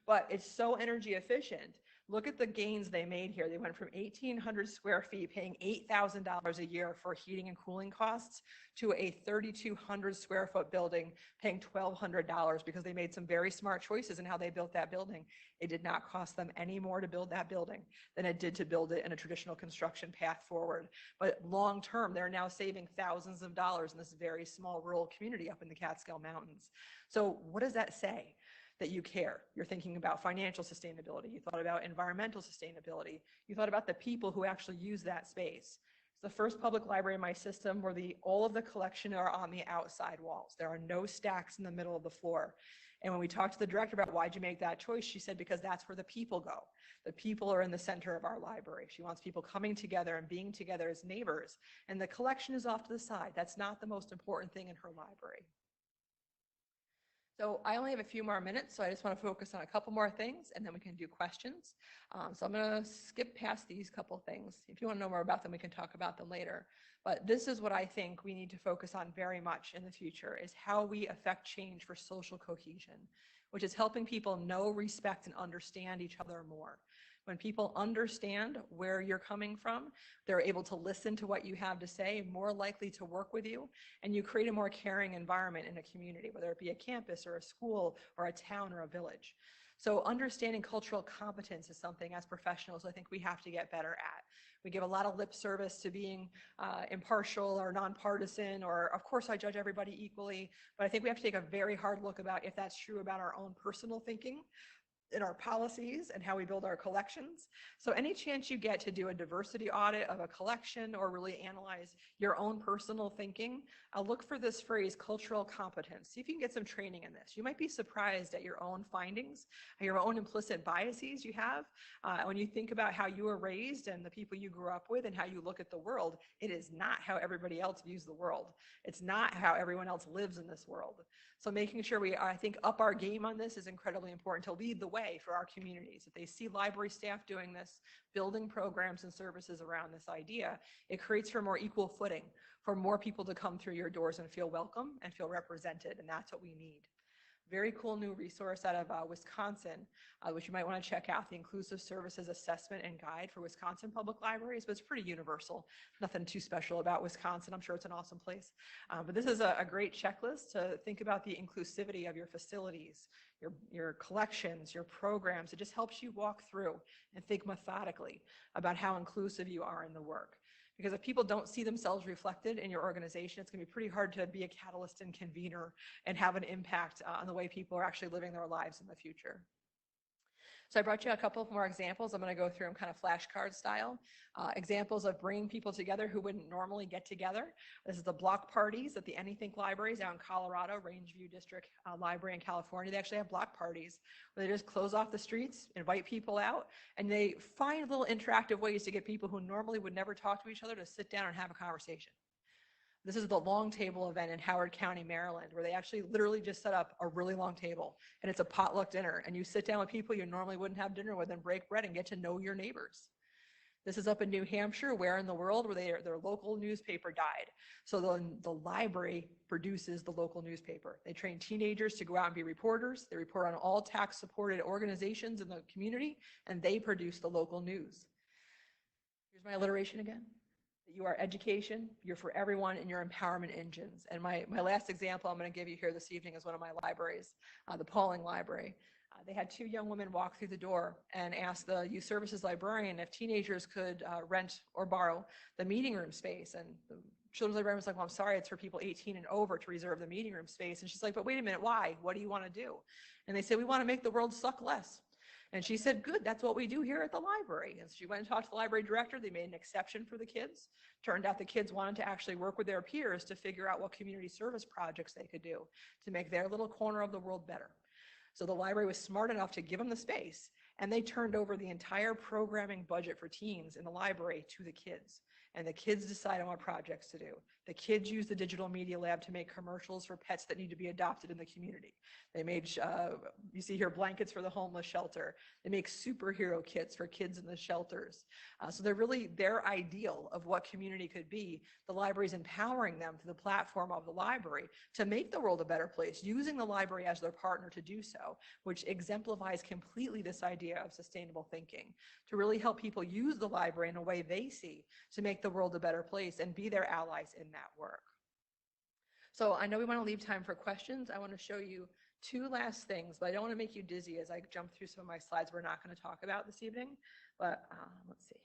But it's so energy efficient Look at the gains they made here. They went from 1,800 square feet, paying $8,000 a year for heating and cooling costs, to a 3,200 square foot building, paying $1,200 because they made some very smart choices in how they built that building. It did not cost them any more to build that building than it did to build it in a traditional construction path forward. But long term, they're now saving thousands of dollars in this very small rural community up in the Catskill Mountains. So what does that say? That you care. You're thinking about financial sustainability. You thought about environmental sustainability. You thought about the people who actually use that space. It's the first public library in my system where all of the collection are on the outside walls. There are no stacks in the middle of the floor. And when we talked to the director about why'd you make that choice, she said, because that's where the people go. The people are in the center of our library. She wants people coming together and being together as neighbors. And the collection is off to the side. That's not the most important thing in her library. So I only have a few more minutes, so I just want to focus on a couple more things, and then we can do questions. So I'm going to skip past these couple things. If you want to know more about them, we can talk about them later. But this is what I think we need to focus on very much in the future, is how we affect change for social cohesion, which is helping people know, respect, and understand each other more. When people understand where you're coming from, they're able to listen to what you have to say, more likely to work with you, and you create a more caring environment in a community, whether it be a campus or a school or a town or a village. So understanding cultural competence is something as professionals I think we have to get better at. We give a lot of lip service to being impartial or nonpartisan, or of course I judge everybody equally, but I think we have to take a very hard look about if that's true about our own personal thinking, in our policies, and how we build our collections. So any chance you get to do a diversity audit of a collection or really analyze your own personal thinking, look for this phrase, cultural competence. See if you can get some training in this. You might be surprised at your own findings, your own implicit biases you have. When you think about how you were raised and the people you grew up with and how you look at the world, it is not how everybody else views the world. It's not how everyone else lives in this world. So making sure we, I think, up our game on this is incredibly important to lead the way for our communities. If they see library staff doing this, building programs and services around this idea, it creates for more equal footing, for more people to come through your doors and feel welcome and feel represented, and that's what we need. Very cool new resource out of Wisconsin, which you might want to check out, the Inclusive Services Assessment and Guide for Wisconsin Public Libraries, but it's pretty universal. Nothing too special about Wisconsin. I'm sure it's an awesome place. But this is a great checklist to think about the inclusivity of your facilities, your collections, your programs. It just helps you walk through and think methodically about how inclusive you are in the work. Because if people don't see themselves reflected in your organization, it's going to be pretty hard to be a catalyst and convener and have an impact on the way people are actually living their lives in the future. So I brought you a couple of more examples. I'm going to go through them kind of flashcard style. Examples of bringing people together who wouldn't normally get together. This is the block parties at the Anythink libraries out in Colorado, Rangeview District Library in California. They actually have block parties where they just close off the streets, invite people out, and they find little interactive ways to get people who normally would never talk to each other to sit down and have a conversation. This is the long table event in Howard County, Maryland, where they actually literally just set up a really long table, and it's a potluck dinner, and you sit down with people you normally wouldn't have dinner with and break bread and get to know your neighbors. This is up in New Hampshire, where in the world where their local newspaper died. So the library produces the local newspaper. They train teenagers to go out and be reporters. They report on all tax-supported organizations in the community, and they produce the local news. Here's my alliteration again. You are education, you're for everyone, and you're empowerment engines. And my last example I'm going to give you here this evening is one of my libraries, the Pauling Library. They had two young women walk through the door and ask the youth services librarian if teenagers could rent or borrow the meeting room space. And the children's librarian was like, well, I'm sorry, it's for people 18 and over to reserve the meeting room space. And she's like, but wait a minute, why? What do you want to do? And they said, we want to make the world suck less. And she said, good, that's what we do here at the library. And so she went and talked to the library director. They made an exception for the kids. Turned out the kids wanted to actually work with their peers to figure out what community service projects they could do to make their little corner of the world better. So the library was smart enough to give them the space, and they turned over the entire programming budget for teens in the library to the kids. and the kids decide on what projects to do. The kids use the digital media lab to make commercials for pets that need to be adopted in the community. They made, you see here, blankets for the homeless shelter. They make superhero kits for kids in the shelters. So they're really their ideal of what community could be. The library's empowering them through the platform of the library to make the world a better place, using the library as their partner to do so, which exemplifies completely this idea of sustainable thinking, to really help people use the library in a way they see to make the world a better place and be their allies in that work. So I know we want to leave time for questions. I want to show you two last things, but I don't want to make you dizzy as I jump through some of my slides we're not going to talk about this evening. But let's see.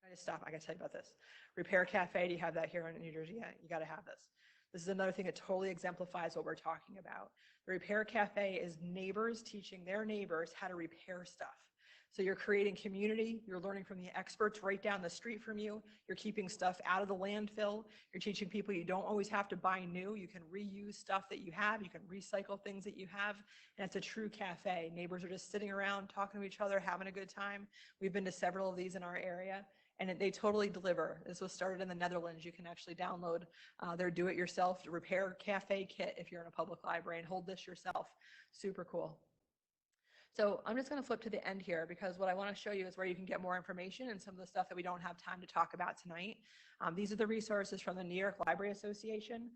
I just stop. I got to tell you about this. Repair Cafe. Do you have that here in New Jersey? Yeah, you got to have this. This is another thing that totally exemplifies what we're talking about. The Repair Cafe is neighbors teaching their neighbors how to repair stuff. So you're creating community, you're learning from the experts right down the street from you, you're keeping stuff out of the landfill, you're teaching people you don't always have to buy new, you can reuse stuff that you have, you can recycle things that you have, and it's a true cafe. Neighbors are just sitting around, talking to each other, having a good time. We've been to several of these in our area, and they totally deliver. This was started in the Netherlands. You can actually download their do-it-yourself Repair Cafe kit if you're in a public library and hold this yourself. Super cool. So I'm just going to flip to the end here because what I want to show you is where you can get more information and some of the stuff that we don't have time to talk about tonight. These are the resources from the New York Library Association.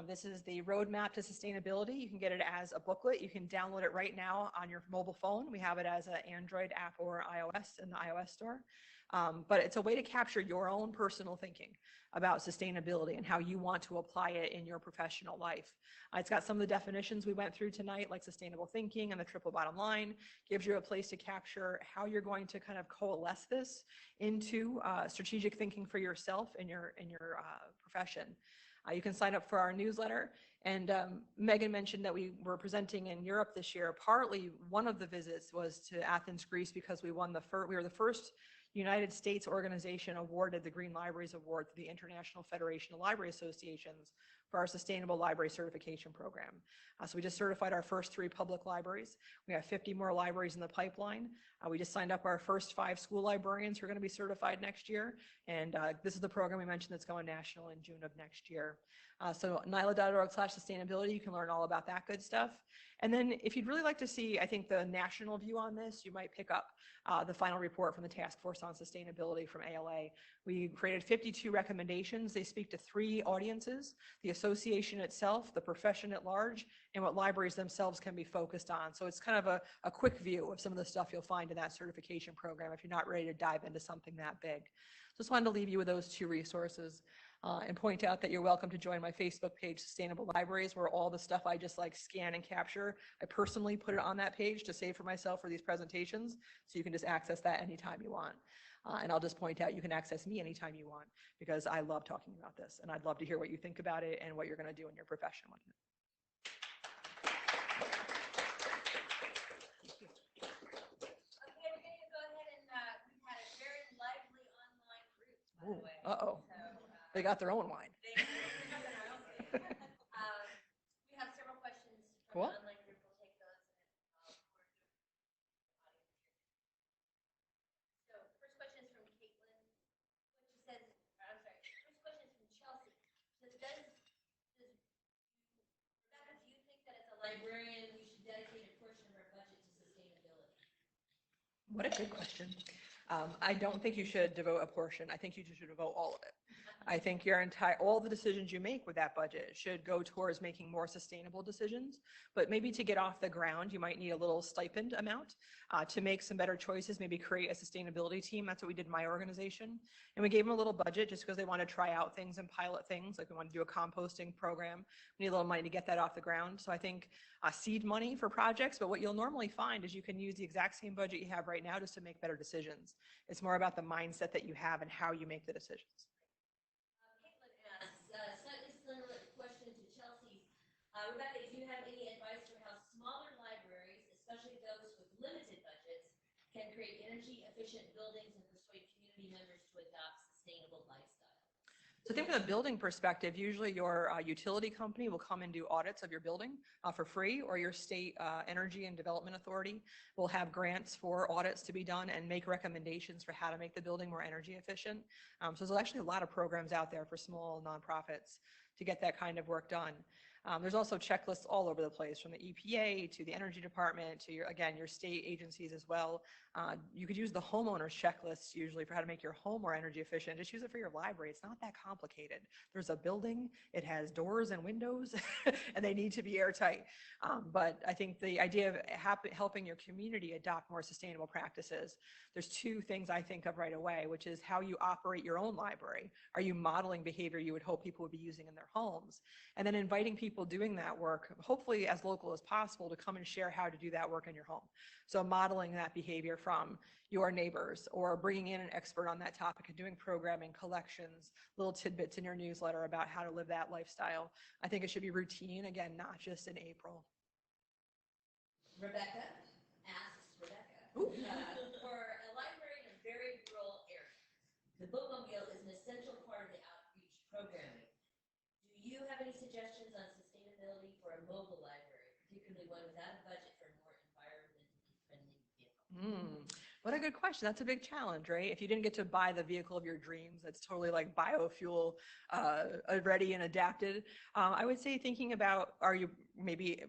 This is the Roadmap to Sustainability. You can get it as a booklet. You can download it right now on your mobile phone. We have it as an Android app or iOS in the iOS store. But it's a way to capture your own personal thinking about sustainability and how you want to apply it in your professional life. It's got some of the definitions we went through tonight, like sustainable thinking and the triple bottom line, gives you a place to capture how you're going to kind of coalesce this into strategic thinking for yourself in your profession. You can sign up for our newsletter. And Megan mentioned that we were presenting in Europe this year. Partly one of the visits was to Athens, Greece, because we were the first United States organization awarded the Green Libraries Award to the International Federation of Library Associations for our Sustainable Library Certification Program. So we just certified our first 3 public libraries. We have 50 more libraries in the pipeline. We just signed up our first 5 school librarians who are going to be certified next year. And this is the program we mentioned that's going national in June of next year. So nyla.org/sustainability, you can learn all about that good stuff. And then if you'd really like to see, I think, the national view on this, you might pick up the final report from the Task Force on Sustainability from ALA. We created 52 recommendations. They speak to 3 audiences: the association itself, the profession at large, and what libraries themselves can be focused on. So it's kind of a quick view of some of the stuff you'll find in that certification program if you're not ready to dive into something that big. Just wanted to leave you with those 2 resources. And point out that you're welcome to join my Facebook page, Sustainable Libraries, where all the stuff I just like scan and capture, I personally put it on that page to save for myself for these presentations, so you can just access that anytime you want. And I'll just point out you can access me anytime you want, because I love talking about this, and I'd love to hear what you think about it and what you're going to do in your profession with it. Uh-oh. They got their own wine. We have several questions from Cool. the online group. We'll take those. So first question is from Caitlin. She says, I'm sorry, first question is from Chelsea. She says, Rebecca, do you think that as a librarian, we should dedicate a portion of our budget to sustainability? What a good question. I don't think you should devote a portion. I think you should devote all of it. I think all the decisions you make with that budget should go towards making more sustainable decisions. But maybe to get off the ground, you might need a little stipend amount to make some better choices, maybe create a sustainability team. That's what we did in my organization. And we gave them a little budget just because they want to try out things and pilot things. Like we want to do a composting program. We need a little money to get that off the ground. So I think seed money for projects, but what you'll normally find is you can use the exact same budget you have right now just to make better decisions. It's more about the mindset that you have and how you make the decisions. Caitlin asks, slightly similar question to Chelsea's. Rebecca, do you have any advice for how smaller libraries, especially those with limited budgets, can create energy efficient buildings and persuade community members to adopt sustainable lifestyles? So I think from the building perspective, usually your utility company will come and do audits of your building for free, or your state energy and development authority will have grants for audits to be done and make recommendations for how to make the building more energy efficient. So there's actually a lot of programs out there for small nonprofits to get that kind of work done. There's also checklists all over the place, from the EPA to the energy department to your, again, your state agencies as well. You could use the homeowner's checklist usually for how to make your home more energy efficient. Just use it for your library. It's not that complicated. There's a building, it has doors and windows, and they need to be airtight. But I think the idea of helping your community adopt more sustainable practices, there's two things I think of right away, which is how you operate your own library. Are you modeling behavior you would hope people would be using in their homes? And then inviting people doing that work, hopefully as local as possible, to come and share how to do that work in your home. So modeling that behavior from your neighbors, or bringing in an expert on that topic and doing programming, collections, little tidbits in your newsletter about how to live that lifestyle. I think it should be routine, again, not just in April. Rebecca asks, for a library in a very rural area, the bookmobile is an essential part of the outreach programming. Do you have any suggestions on sustainability for a mobile library, particularly one without a budget for a more environmentally friendly vehicle? What a good question. That's a big challenge, right? If you didn't get to buy the vehicle of your dreams, that's totally like biofuel ready and adapted. I would say thinking about, are you maybe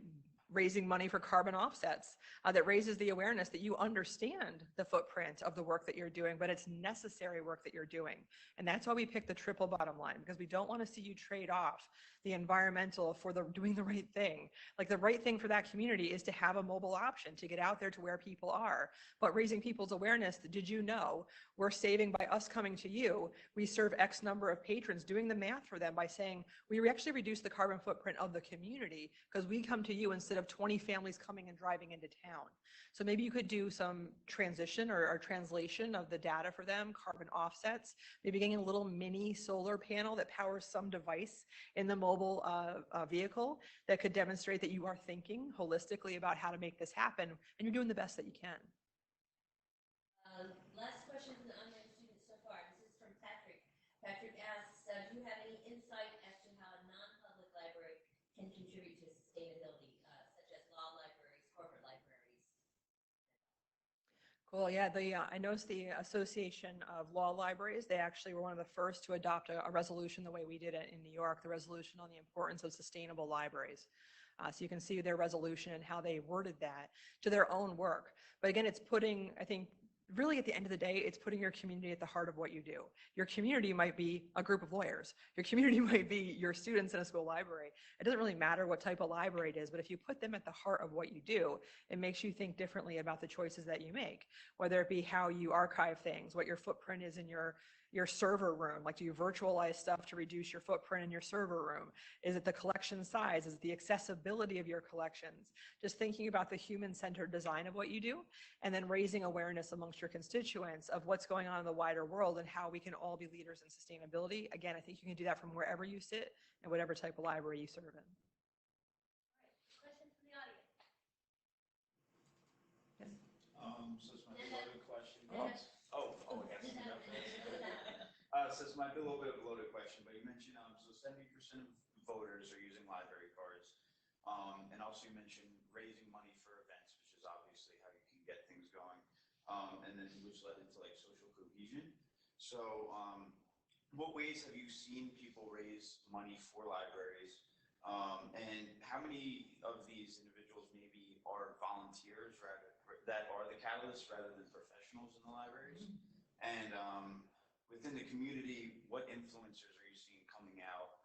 raising money for carbon offsets that raises the awareness that you understand the footprint of the work that you're doing, but it's necessary work that you're doing. And that's why we pick the triple bottom line, because we don't want to see you trade off the environmental for the doing the right thing. Like, the right thing for that community is to have a mobile option to get out there to where people are, but raising people's awareness that, did you know we're saving by us coming to you? We serve X number of patrons, doing the math for them by saying we actually reduce the carbon footprint of the community because we come to you instead of 20 families coming and driving into town. So maybe you could do some transition or translation of the data for them, carbon offsets, maybe getting a little mini solar panel that powers some device in the mobile vehicle that could demonstrate that you are thinking holistically about how to make this happen, and you're doing the best that you can. Last question from the online students so far. This is from Patrick. Patrick asks, do you have any insight as to how a non-public library can contribute to sustainability, such as law libraries, corporate libraries? Cool. Yeah, I noticed the Association of Law Libraries, they actually were one of the first to adopt a resolution the way we did it in New York, the resolution on the importance of sustainable libraries. So you can see their resolution and how they worded that to their own work. But again, it's putting, I think, really at the end of the day, it's putting your community at the heart of what you do. Your community might be a group of lawyers. Your community might be your students in a school library. It doesn't really matter what type of library it is, but if you put them at the heart of what you do, it makes you think differently about the choices that you make, whether it be how you archive things, what your footprint is in your server room. Like, do you virtualize stuff to reduce your footprint in your server room? Is it the collection size? Is it the accessibility of your collections? Just thinking about the human-centered design of what you do, and then raising awareness amongst your constituents of what's going on in the wider world and how we can all be leaders in sustainability. Again, I think you can do that from wherever you sit and whatever type of library you serve in. Question from the audience. Yes. So this might be a loaded question. Dennis. So this might be a little bit of a loaded question, but you mentioned so 70% of voters are using library cards, and also you mentioned raising money for events, which is obviously how you can get things going, and then which led into like social cohesion. So, what ways have you seen people raise money for libraries, and how many of these individuals maybe are volunteers that are the catalysts rather than professionals in the libraries? And within the community, what influencers are you seeing coming out?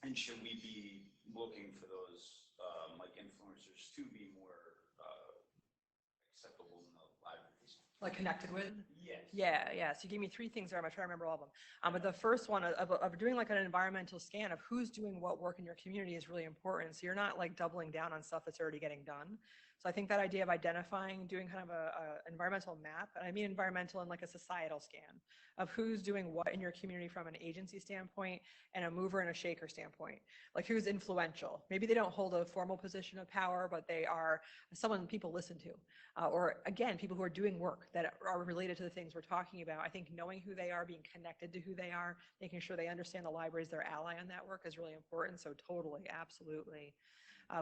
And should we be looking for those like influencers to be more acceptable in the libraries? Like connected with? Yes. Yeah. So you gave me three things there. I'm gonna try to remember all of them. But the first one of doing like an environmental scan of who's doing what work in your community is really important. So you're not like doubling down on stuff that's already getting done. So I think that idea of identifying, doing kind of a environmental map, and I mean environmental in like a societal scan of who's doing what in your community from an agency standpoint and a mover and a shaker standpoint. Like who's influential. Maybe they don't hold a formal position of power, but they are someone people listen to. Or again, people who are doing work that are related to the things we're talking about. I think knowing who they are, being connected to who they are, making sure they understand the library is their ally on that work is really important. So totally, absolutely.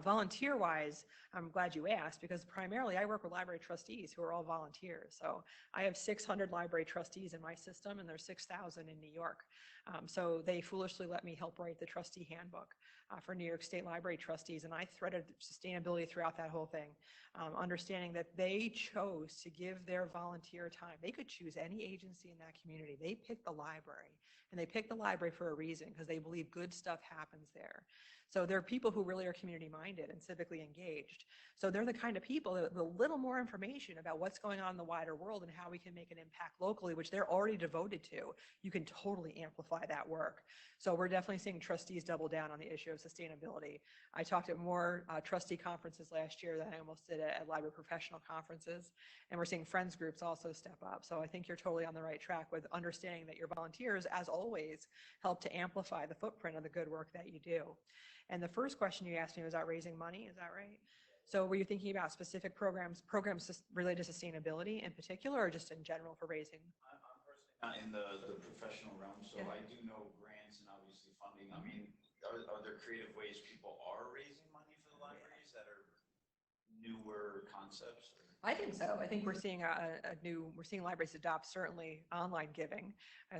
Volunteer-wise, I'm glad you asked because primarily I work with library trustees who are all volunteers. So I have 600 library trustees in my system and there's 6,000 in New York. So they foolishly let me help write the trustee handbook for New York State Library trustees. And I threaded sustainability throughout that whole thing, understanding that they chose to give their volunteer time. They could choose any agency in that community. They picked the library and they picked the library for a reason because they believe good stuff happens there. So there are people who really are community minded and civically engaged. So they're the kind of people that with a little more information about what's going on in the wider world and how we can make an impact locally, which they're already devoted to, you can totally amplify that work. So we're definitely seeing trustees double down on the issue of sustainability. I talked at more trustee conferences last year than I almost did at library professional conferences. And we're seeing friends groups also step up. So I think you're totally on the right track with understanding that your volunteers, as always, help to amplify the footprint of the good work that you do. And the first question you asked me was about raising money, is that right? So were you thinking about specific programs related to sustainability in particular, or just in general for raising? I'm personally not in the professional realm, so Yeah. I do know grants and obviously funding. I mean, are there creative ways people are raising money for the libraries that are newer concepts? I think so. I think we're seeing we're seeing libraries adopt certainly online giving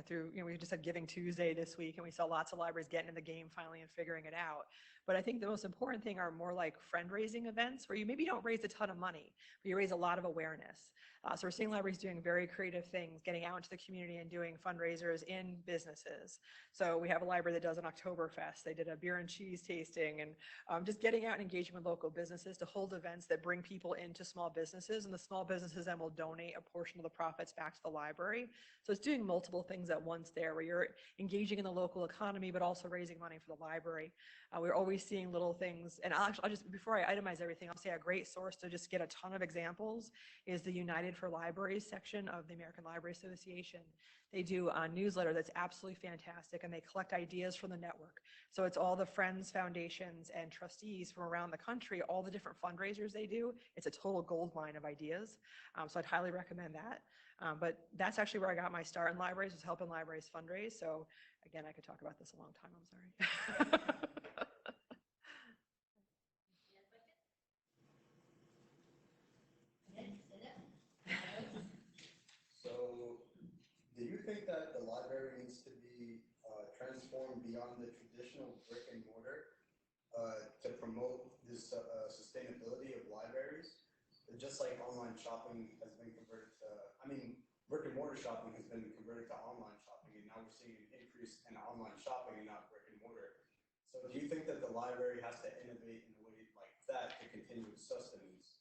through, we just had Giving Tuesday this week and we saw lots of libraries getting in the game finally and figuring it out. But I think the most important thing are more like friend-raising events where you maybe don't raise a ton of money, but you raise a lot of awareness. So we're seeing libraries doing very creative things, getting out into the community and doing fundraisers in businesses. So we have a library that does an Oktoberfest. They did a beer and cheese tasting and just getting out and engaging with local businesses to hold events that bring people into small businesses, and the small businesses then will donate a portion of the profits back to the library. So it's doing multiple things at once there where you're engaging in the local economy, but also raising money for the library. We're always seeing little things. And I'll just, before I itemize everything, I'll say a great source to just get a ton of examples is the United for Libraries section of the American Library Association. They do a newsletter that's absolutely fantastic and they collect ideas from the network. So it's all the friends, foundations, and trustees from around the country, all the different fundraisers they do. It's a total gold mine of ideas. So I'd highly recommend that. But that's actually where I got my start in libraries, was helping libraries fundraise. So again, I could talk about this a long time, I'm sorry. So, do you think that the library needs to be transformed beyond the traditional brick and mortar to promote this sustainability of libraries? Just like online shopping has been converted to, brick and mortar shopping has been converted to online shopping, and now we're seeing an increase in online shopping and not brick and mortar. So do you think that the library has to innovate in a way like that to continue its sustenance?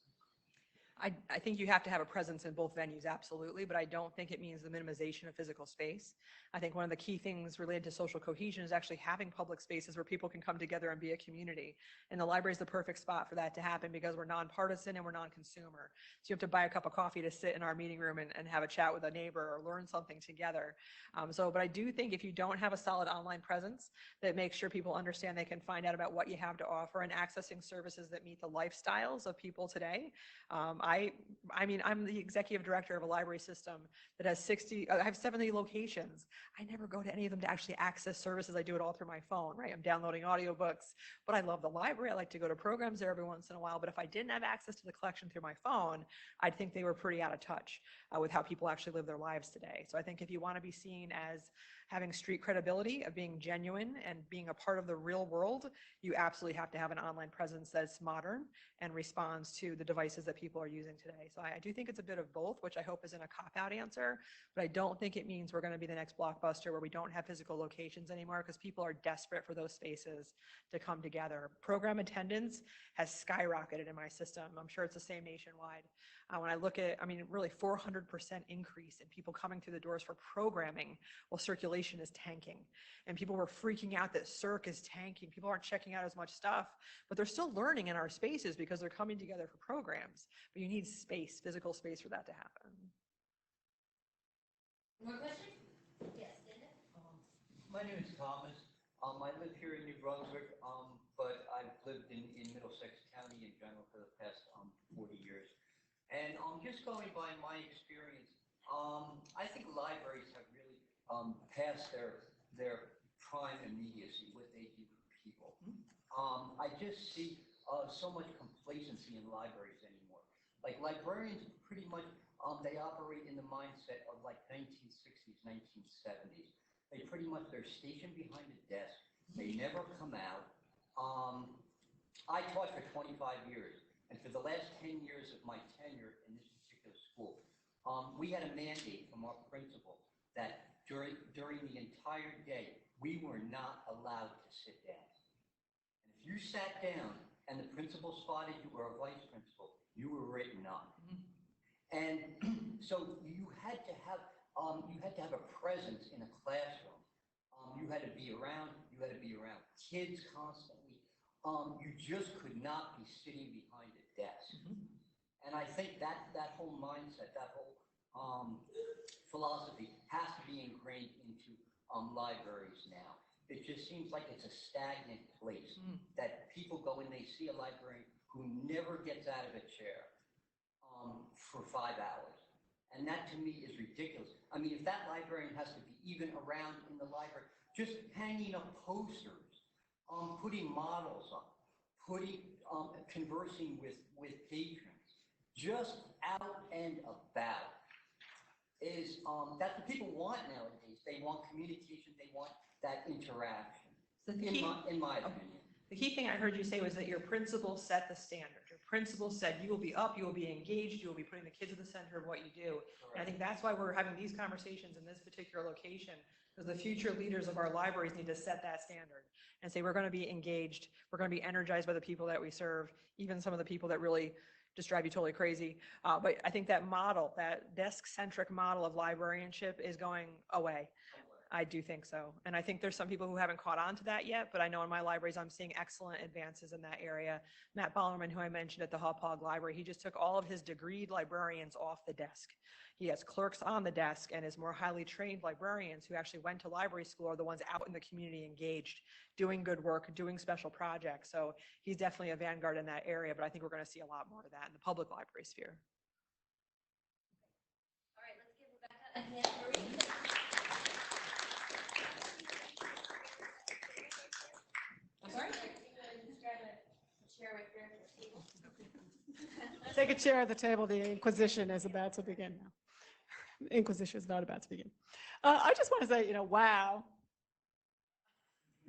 I think you have to have a presence in both venues, absolutely, but I don't think it means the minimization of physical space. I think one of the key things related to social cohesion is actually having public spaces where people can come together and be a community. And the library is the perfect spot for that to happen because we're nonpartisan and we're non-consumer. So you have to buy a cup of coffee to sit in our meeting room and have a chat with a neighbor or learn something together. But I do think if you don't have a solid online presence that makes sure people understand they can find out about what you have to offer and accessing services that meet the lifestyles of people today, I'm the executive director of a library system that has I have 70 locations. I never go to any of them to actually access services. I do it all through my phone, right? I'm downloading audiobooks, but I love the library. I like to go to programs there every once in a while. But if I didn't have access to the collection through my phone, I'd think they were pretty out of touch with how people actually live their lives today. So I think if you want to be seen as having street credibility, of being genuine and being a part of the real world, you absolutely have to have an online presence that's modern and responds to the devices that people are using today. So I do think it's a bit of both, which I hope isn't a cop-out answer, but I don't think it means we're going to be the next Blockbuster where we don't have physical locations anymore because people are desperate for those spaces to come together. Program attendance has skyrocketed in my system. I'm sure it's the same nationwide. When I look at, I mean, really 400% increase in people coming through the doors for programming while circulation is tanking. And people were freaking out that circ is tanking. People aren't checking out as much stuff, but they're still learning in our spaces because they're coming together for programs. But you need space, physical space for that to happen. More questions? Yes, Linda? My name is Thomas. I live here in New Brunswick, but I've lived in Middlesex County in general for the past 40 years. And just going by my experience, I think libraries have really passed their prime immediacy, what they do for people. I just see so much complacency in libraries anymore. Like librarians pretty much, they operate in the mindset of like 1960s, 1970s. They pretty much, they're stationed behind a desk. They never come out. I taught for 25 years, and for the last 10 years of my tenure in this particular school, we had a mandate from our principal that during the entire day, we were not allowed to sit down. And if you sat down and the principal spotted you or a vice principal, you were written up. And so you had to have a presence in a classroom. You had to be around kids constantly. You just could not be sitting behind a desk. And I think that whole mindset, that whole philosophy has to be ingrained into libraries now. It just seems like it's a stagnant place that people go and they see a librarian who never gets out of a chair for 5 hours. And that to me is ridiculous. I mean, if that librarian has to be even around in the library, just hanging up posters, putting models up, conversing with patrons, just out and about is, that's what people want nowadays. They want communication, they want that interaction, in my opinion. The key thing I heard you say was that your principal set the standard. Your principal said you will be up, you will be engaged, you will be putting the kids at the center of what you do. And I think that's why we're having these conversations in this particular location, because the future leaders of our libraries need to set that standard and say we're going to be engaged, we're going to be energized by the people that we serve, even some of the people that really just drive you totally crazy. But I think that model, that desk-centric model of librarianship is going away. I do think so. And I think there's some people who haven't caught on to that yet, but I know in my libraries, I'm seeing excellent advances in that area. Matt Bollerman, who I mentioned at the Hauppauge Library, he just took all of his degreed librarians off the desk. He has clerks on the desk, and his more highly trained librarians who actually went to library school are the ones out in the community engaged, doing good work, doing special projects. So he's definitely a vanguard in that area, but I think we're going to see a lot more of that in the public library sphere. All right, let's give Rebecca a hand. Marie. I'm sorry? Just grab a chair right there at the table. Take a chair at the table. The Inquisition is about to begin now. The Inquisition is not about to begin. I just want to say, wow.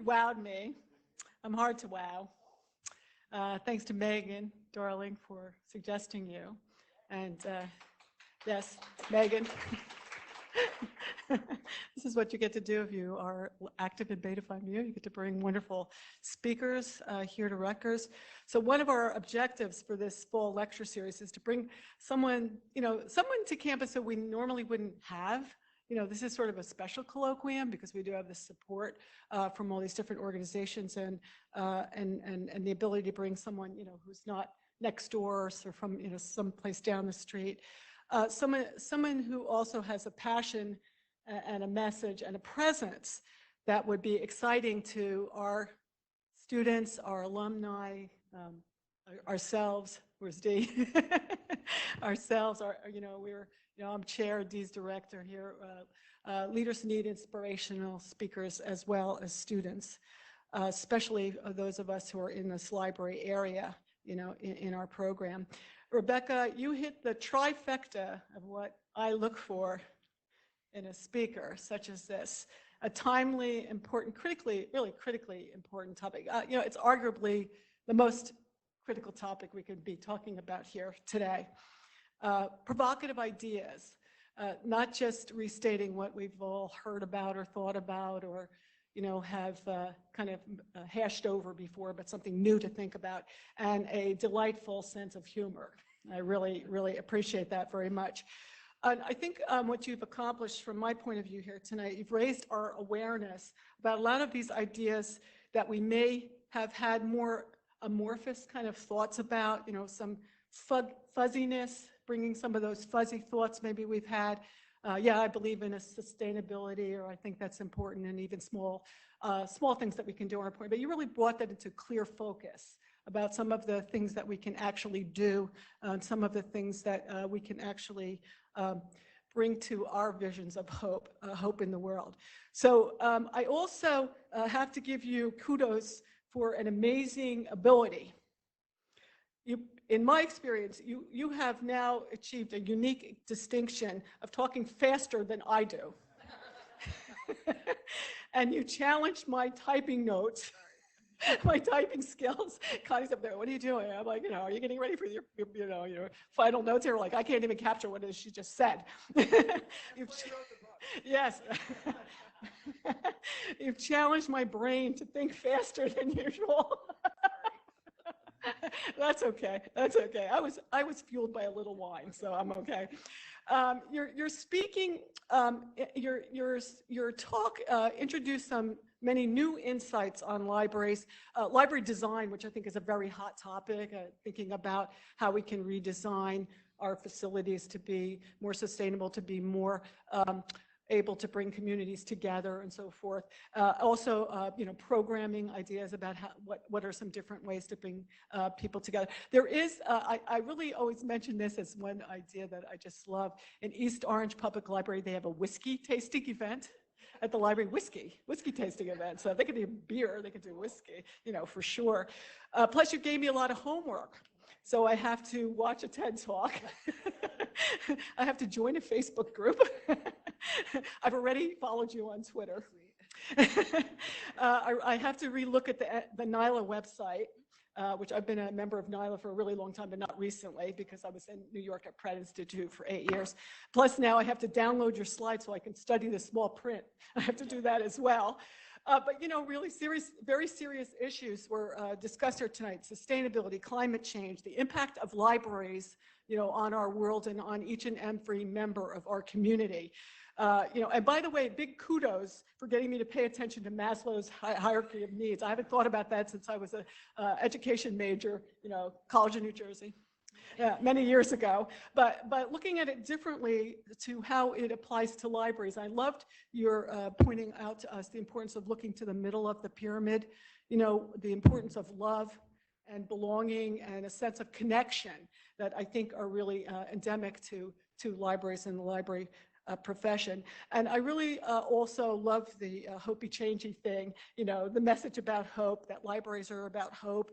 Wowed me. I'm hard to wow. Thanks to Megan, darling, for suggesting you. And yes, Megan. This is what you get to do if you are active in Beta Phi Mu. You get to bring wonderful speakers here to Rutgers. So one of our objectives for this fall lecture series is to bring someone to campus that we normally wouldn't have. This is sort of a special colloquium because we do have this support from all these different organizations and the ability to bring someone, who's not next door or from, someplace down the street. Someone who also has a passion and a message and a presence that would be exciting to our students, our alumni, ourselves. Where's Dee? Ourselves. I'm chair, Dee's director here. Leaders need inspirational speakers as well as students, especially those of us who are in this library area, in our program. Rebecca, you hit the trifecta of what I look for in a speaker such as this. A timely, important, really critically important topic. It's arguably the most critical topic we could be talking about here today. Provocative ideas, not just restating what we've all heard about or thought about or have kind of hashed over before, but something new to think about, and a delightful sense of humor. I really, really appreciate that very much. And I think what you've accomplished from my point of view here tonight, you've raised our awareness about a lot of these ideas that we may have had more amorphous kind of thoughts about, you know, some fuzziness, bringing some of those fuzzy thoughts maybe we've had. Yeah, I believe in a sustainability, or I think that's important, and even small things that we can do on our point. But you really brought that into clear focus about some of the things that we can actually do, some of the things that we can actually bring to our visions of hope, hope in the world. So I also have to give you kudos for an amazing ability. In my experience, you have now achieved a unique distinction of talking faster than I do. And you challenged my typing notes, my typing skills. Connie's up there, what are you doing? I'm like, you know, are you getting ready for your final notes here? Like, I can't even capture what it is she just said. Yes. You've challenged my brain to think faster than usual. That's okay. That's okay. I was fueled by a little wine, so I'm okay. Your speaking, your talk introduced many new insights on libraries, library design, which I think is a very hot topic. Thinking about how we can redesign our facilities to be more sustainable, to be more able to bring communities together and so forth. Also, programming ideas about what are some different ways to bring people together. There is, I really always mention this as one idea that I just love. In East Orange Public Library, they have a whiskey tasting event at the library, whiskey tasting event. So they could do beer, they could do whiskey, for sure. Plus you gave me a lot of homework. So I have to watch a TED Talk. I have to join a Facebook group. I've already followed you on Twitter. I have to relook at the NYLA website, which I've been a member of NYLA for a really long time, but not recently because I was in New York at Pratt Institute for 8 years. Plus now I have to download your slides so I can study the small print. I have to do that as well. But really very serious issues were discussed here tonight: sustainability, climate change, the impact of libraries, on our world and on each and every member of our community. And by the way, big kudos for getting me to pay attention to Maslow's hierarchy of needs. I haven't thought about that since I was an education major, College of New Jersey. Many years ago, but looking at it differently to how it applies to libraries. I loved your pointing out to us the importance of looking to the middle of the pyramid, the importance of love and belonging and a sense of connection that I think are really endemic to libraries and the library profession. And I really also love the hopey changey thing, the message about hope, that libraries are about hope,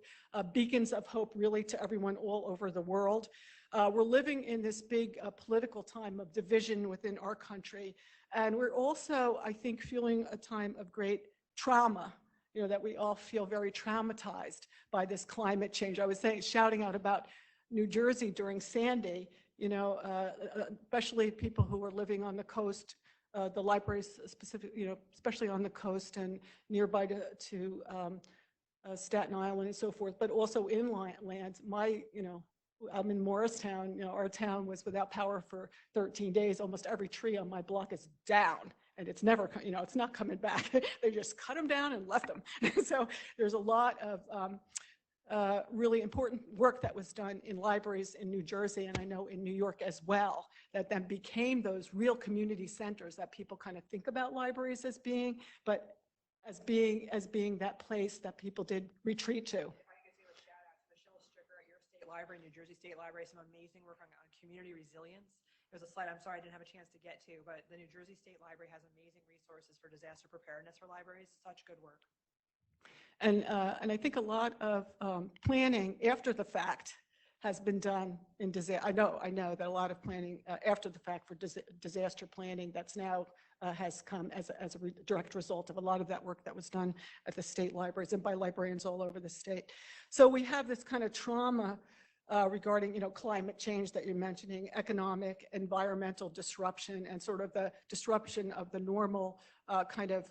beacons of hope really to everyone all over the world. We're living in this big political time of division within our country. And we're also, I think, feeling a time of great trauma, that we all feel very traumatized by this climate change. I was shouting out about New Jersey during Sandy, especially people who are living on the coast, the libraries especially on the coast and nearby to Staten Island and so forth, but also inland. I'm in Morristown, our town was without power for 13 days. Almost every tree on my block is down. And it's never, it's not coming back. They just cut them down and left them. So there's a lot of really important work that was done in libraries in New Jersey, and I know in New York as well, that then became those real community centers that people kind of think about libraries as being, but as being that place that people did retreat to. If I could do a shout out to Michelle Stricker at your state library, New Jersey State Library, some amazing work on community resilience. There's a slide, I'm sorry, I didn't have a chance to get to, but the New Jersey State Library has amazing resources for disaster preparedness for libraries. Such good work. And I think a lot of planning after the fact has been done in disaster. I know that a lot of planning after the fact for disaster planning that's now has come as a direct result of a lot of that work that was done at the state libraries and by librarians all over the state. So we have this kind of trauma regarding, climate change that you're mentioning, economic, environmental disruption, and sort of the disruption of the normal kind of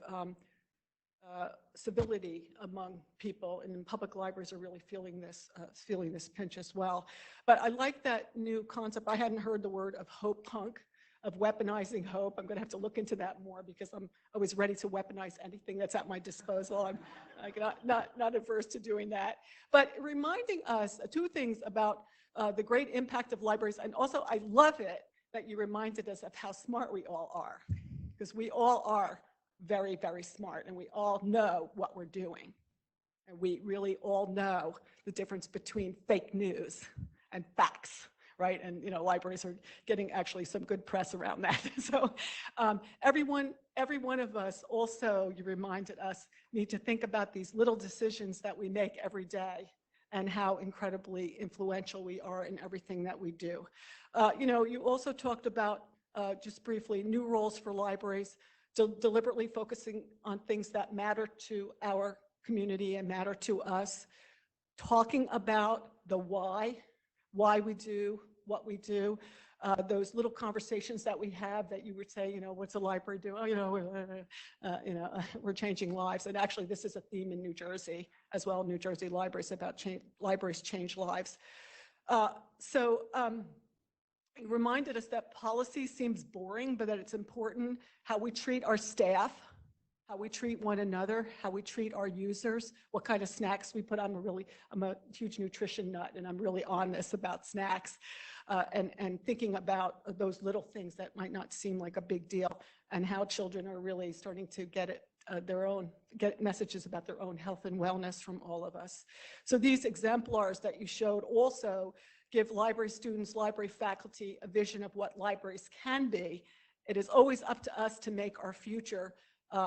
civility among people, and public libraries are really feeling this pinch as well. But I like that new concept. I hadn't heard the word of hope punk, of weaponizing hope. I'm going to have to look into that more because I'm always ready to weaponize anything that's at my disposal. I'm not averse to doing that. But reminding us two things about the great impact of libraries, and also I love it that you reminded us of how smart we all are, because we all are very, very smart, and we all know what we're doing. And we really all know the difference between fake news and facts, right? And, libraries are getting actually some good press around that. So every one of us also, you reminded us, need to think about these little decisions that we make every day and how incredibly influential we are in everything that we do. You also talked about, just briefly, new roles for libraries, deliberately focusing on things that matter to our community and matter to us, talking about the why we do what we do, those little conversations that we have that you would say, what's a library do? Oh, we're changing lives. And actually, this is a theme in New Jersey as well, New Jersey libraries, about libraries change lives. It reminded us that policy seems boring, but that it's important how we treat our staff, how we treat one another, how we treat our users, what kind of snacks we put on. I'm a huge nutrition nut, and I'm really on this about snacks, and thinking about those little things that might not seem like a big deal, and how children are really starting to get messages about their own health and wellness from all of us. So these exemplars that you showed also give library students, library faculty a vision of what libraries can be. It is always up to us to make our future,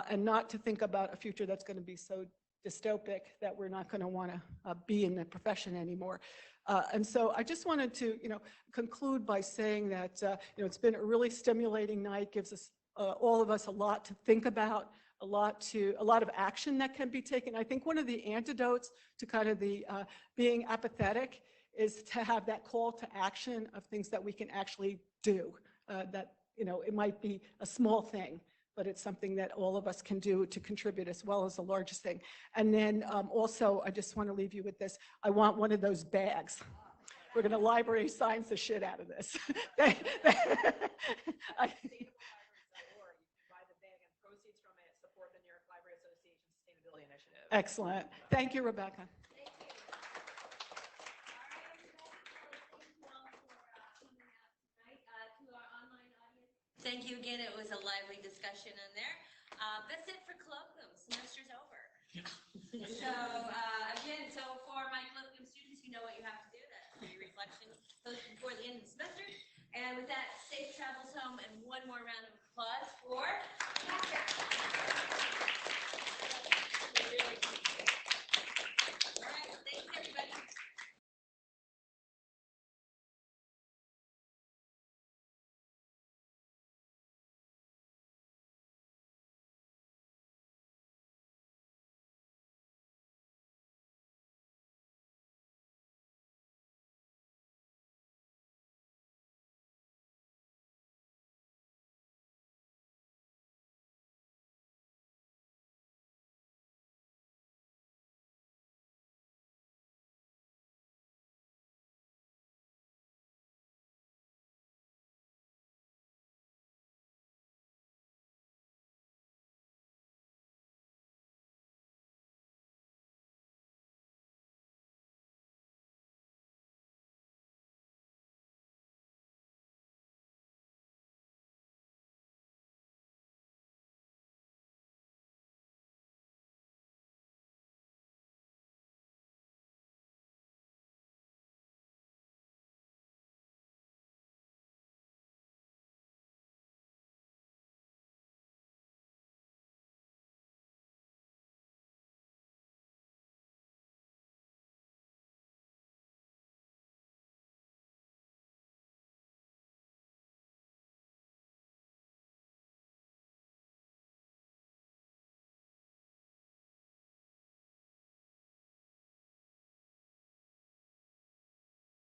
and not to think about a future that's going to be so dystopic that we're not going to want to be in the profession anymore. And so I just wanted to, conclude by saying that, it's been a really stimulating night, gives us, all of us, a lot to think about, a lot of action that can be taken. I think one of the antidotes to kind of the being apathetic is to have that call to action of things that we can actually do, that, it might be a small thing, but it's something that all of us can do to contribute as well as the largest thing. And then also, I just want to leave you with this. I want one of those bags. We're going to library science the shit out of this. Excellent. Thank you, Rebecca. Thank you again. It was a lively discussion in there. That's it for Colloquium. Semester's over. So